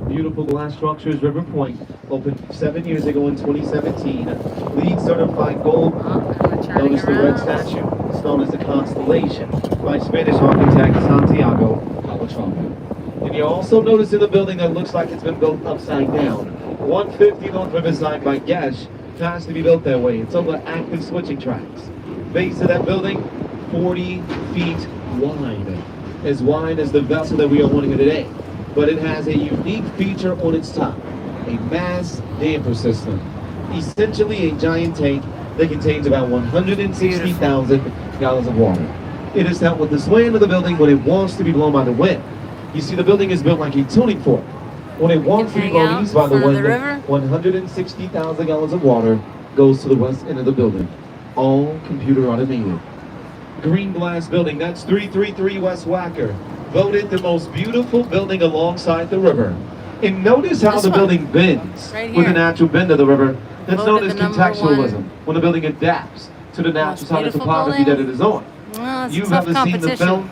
Beautiful glass structures, River Point, opened 7 years ago in 2017. LEED certified gold. Notice the red statue. It's known as the Constellation by Spanish architect Santiago Calatrava. And you also notice in the building that looks like it's been built upside down. 150 North Riverside by Gesh has to be built that way. It's over active switching tracks. Base of that building, 40 feet wide as the vessel that we are wanting today. But it has a unique feature on its top, a mass damper system. Essentially a giant tank that contains about 160,000 gallons of water. It is dealt with the swaying of the building when it wants to be blown by the wind. You see, the building is built like a tuning fork. When it wants to be blown east by the wind, 160,000 gallons of water goes to the west end of the building. All computer automated. Green glass building, that's 333 West Wacker. Voted the most beautiful building alongside the river. And notice how the building bends with the natural bend of the river. That's known as contextualism, when the building adapts to the natural side of topography that it is on. You've ever seen the film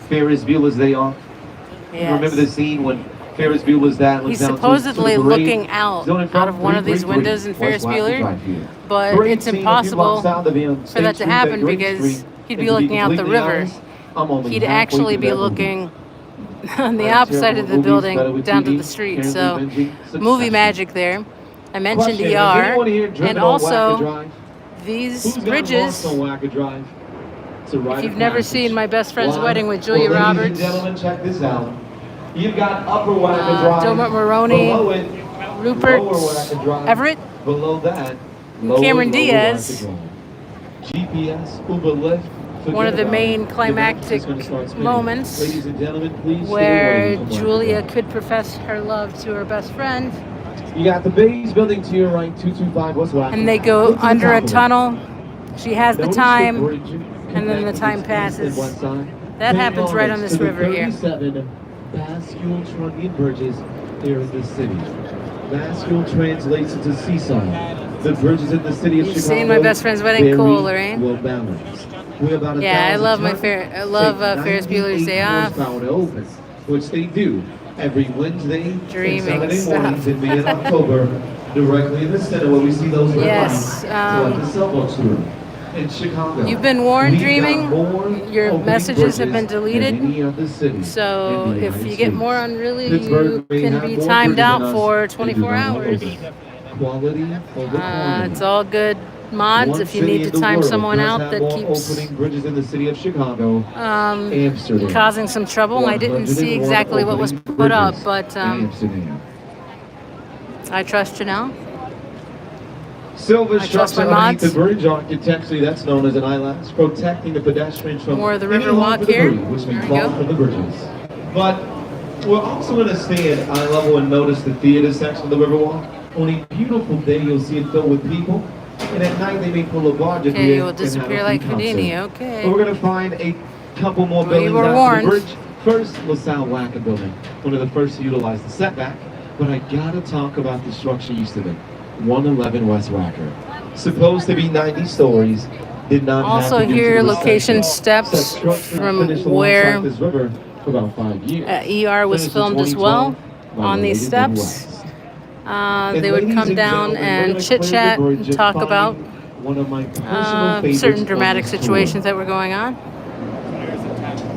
Ferris Bueller's Day Off? Yes. You remember the scene when Ferris Bueller's dad looks He's down supposedly to the parade? looking out of one of these windows in Ferris Bueller, but it's impossible for that to happen because he'd be looking out the river. He'd actually be looking on the opposite side of the building down to the street. So, movie magic there. I mentioned ER, and also these bridges. If you've never seen My Best Friend's Wedding with Julia Roberts, check this out. You've got Upper Wacker Drive. Dermot Mulroney, Below it, Rupert Lower Wacker Drive. Everett, Below that, Cameron Lower Diaz. Wacker Drive. GPS, Uber, Lyft. One of the main climactic moments where Julia could profess her love to her best friend. You got the Bays building to your right, 225 West Wacker. And they go under a tunnel. She has the time, and then the time passes. That happens right on this river here. 37 bascule trunnion bridges here in the city. Bascule translates into seesaw. The bridges in the city of Chicago. You've seen My Best Friend's Wedding, cool, Lorraine. Well balanced. We're about I love Ferris Bueller's Day Off. Open, which they do every Wednesday Dreaming and Saturday stuff. mornings in May and October, directly in the center where we see those red Yes, lights. The sailboats room in Chicago. You've been warned, We've got Dreaming. more Your opening messages have been bridges than any deleted. other city So in the if United you get States. more on Really, you Pittsburgh may can have be more timed bridges out than us, for and 24 do not hours. open. Quality over quantity. It's all good mods One if you city need in to the time world someone does out have that more keeps opening bridges in the city of Chicago. Amsterdam. causing some trouble. I didn't see 101 exactly what was opening put up, bridges but in Amsterdam. I trust you now. Silver I trust structure my underneath the mods. bridge, architecturally that's known as an eyelash, protecting the pedestrians from More of the any river harm walk to the here. debris, which may There we fall go. from the bridges. But we're also going to stay at eye level and notice the theater section of the Riverwalk. On a beautiful day, you'll see it filled with people, and at night they may pull a barge at the Okay, end you will and have disappear a like concert. Houdini. Okay. But we're going to find a couple more We buildings were after warned. the bridge. First, LaSalle Wacker building, one of the first to utilize the setback. But I gotta talk about the structure used to be 111 West Wacker. Supposed to be 90 stories, did not Also have to here, use the location section. steps Such structure from finished where alongside this river for about 5 years. ER was Finished in filmed as 2012 well by on these Related steps. Midwest. They would ladies come and down gentlemen, we're and gonna chit clear chat the bridge and and talk find about one of my personal favorites certain on dramatic this tour. situations that were going on.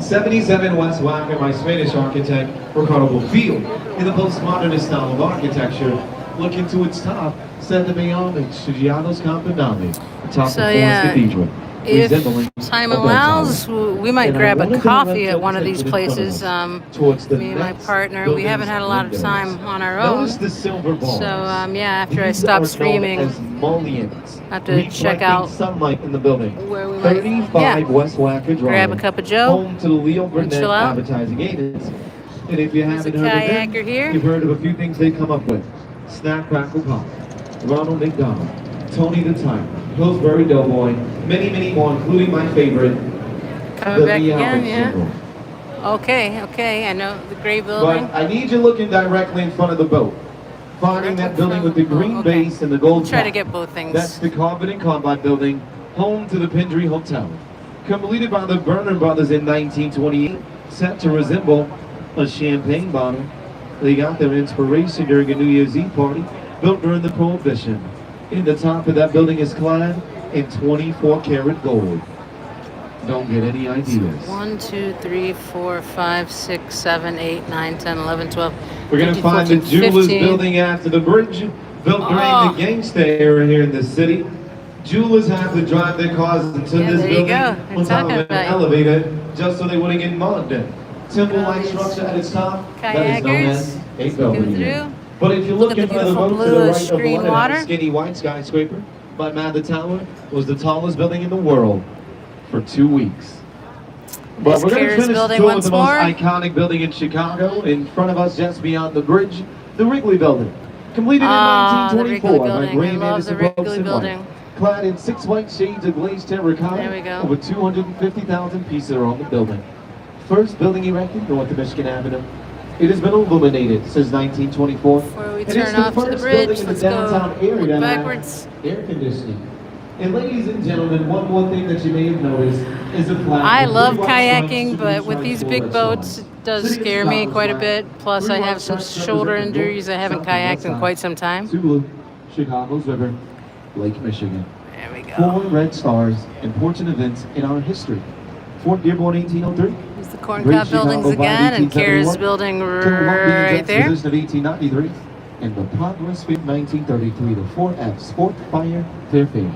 77 West Wacker by Spanish architect Ricardo Field in the postmodernist style of architecture. Looking to its top, said to pay homage to Gianno's Campanelli, the top So of yeah, Cathedral. if resembling time a bell allows, tower. we might And I grab a wanna coffee direct at one of your these attention in places. front of us, towards the Me and my next partner, we haven't building's had a lot of windows. time on our own. Notice the silver bars. So, yeah, after I These stop are known streaming, as mullions, I have to check reflecting out sunlight in the building. where we might 35 West Wacker Drive, grab a cup of Joe home to the Leo and Burnett chill out. Advertising Agency. And if you There's a haven't heard of them, kayaker here. you've heard of a few things they come up with. Snap, Crackle, Pop, Ronald McDonald, Tony the Tiger, Pillsbury Doughboy, many, many more, including my favorite, Coming the back meow again, yeah. symbol. Okay, I know the gray building. But I need you looking directly in front of the boat. Finding that building with the green Okay. base and the gold Try to top. get both things. That's the Carbon and Combat building, home to the Pendry Hotel. Completed by the Burnham brothers in 1928, set to resemble a champagne bottle. They got their inspiration during a New Year's Eve party built during the Prohibition. In the top of that building is clad in 24 karat gold. Don't get any ideas. 1, 2, 3, 4, 5, 6, 7, 8, 9, 10, 11, 12. We're going to 13, find the 14, Jewelers 15. building after the bridge, built during Oh. the gangsta era here in the city. Jewelers have to drive their cars into Yeah, this there you building go. on I'm top talking of an about you. elevator just so they wouldn't get mugged. Temple-like these structure at its top that is known kayakers as a go Belvedere. through. But if you Look look at in the front of the beautiful boat to the blue right of green one, water. skinny white skyscraper by Mather Tower was the tallest building in the world for 2 weeks. But This we're going to Cares finish the building tour with once the most more. iconic building in Chicago. In front of us, just beyond the bridge, the Wrigley Building. Completed in The Wrigley 1924 by building. Gray I love Anderson the Wrigley Brooks and building. White. Clad in 6 white shades of glazed terracotta, There we go. over 250,000 pieces are on the building. First building erected north of Michigan Avenue. It has been illuminated since 1924. Before we And it's turn the off to the first bridge, building in let's the downtown go area to have backwards. air conditioning. And ladies and gentlemen, one more thing that you may have noticed is a plaque. I with love 3 white stripes, kayaking, 2 but with stripes, these 4 big red boats, stripes. it does City of scare me Chicago's quite a flag. bit. Plus, 3 I white have some stripes shoulder represent the injuries. I haven't south and west kayaked in side. quite some time. Tula, Chicago's river, Lake Michigan. There we go. 4 red stars, important events in our history. Fort Dearborn, 1803. There's the corn Bridge cob buildings Chicago, again, and 1871. Kara's building Columbia right there. Juxtaposition of 1893. And the Progress Fit 1933, the 4F, Sport, Fire, Fairfield.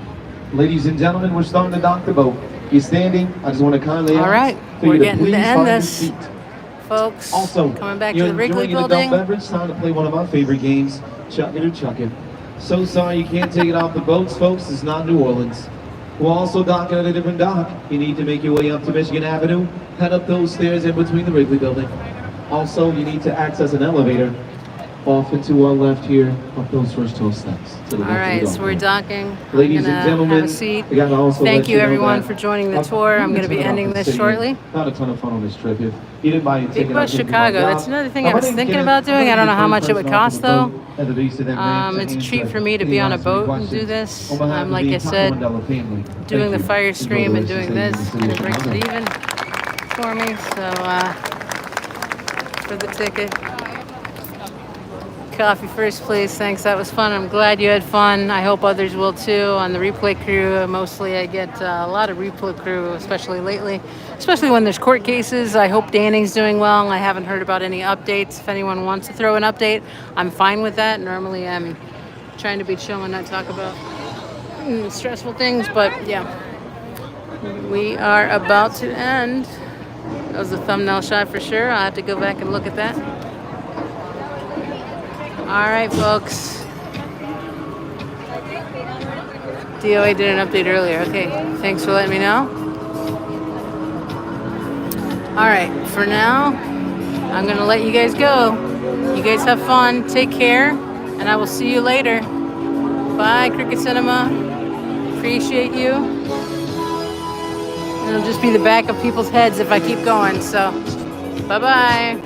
Ladies and gentlemen, we're starting to dock the boat. You're standing. I just want to kindly All ask right, for we're you to getting to please end find your this. seat. Folks, Also, coming back to you're the Wrigley enjoying an adult building. beverage, time to play one of our favorite games, Chuck It or Chuck It. So sorry you can't take it off the boats, folks. It's not New Orleans. We're also docking at a different dock. You need to make your way up to Michigan Avenue, head up those stairs in between the Wrigley building. Also, you need to access an elevator off and to our left here, up those first 12 steps. To the All left of right, the so we're dock. docking. Ladies I'm and gonna gentlemen, have a seat. I gotta also Thank let you know everyone that for joining the I've tour. I'm been going to be to the ending office this city. shortly. Had a ton of fun on this trip. If you didn't mind taking Bus out Chicago. That's another thing I was thinking about doing. I don't know how much it would cost though. It's a treat for me to be on a boat and do this. Like I said, doing the fire stream and doing this kind of breaks it even for me. So for the ticket. Coffee first, please. Thanks. That was fun. I'm glad you had fun. I hope others will too. On the replay crew, mostly I get a lot of replay crew, especially lately, especially when there's court cases. I hope Danny's doing well. I haven't heard about any updates. If anyone wants to throw an update, I'm fine with that. Normally I'm trying to be chill and not talk about stressful things, but yeah. We are about to end. That was a thumbnail shot for sure. I'll have to go back and look at that. All right, folks. DOA did an update earlier. Okay, thanks for letting me know. All right, for now, I'm going to let you guys go. You guys have fun. Take care, and I will see you later. Bye, Cricket Cinema. Appreciate you. It'll just be the back of people's heads if I keep going, so bye-bye.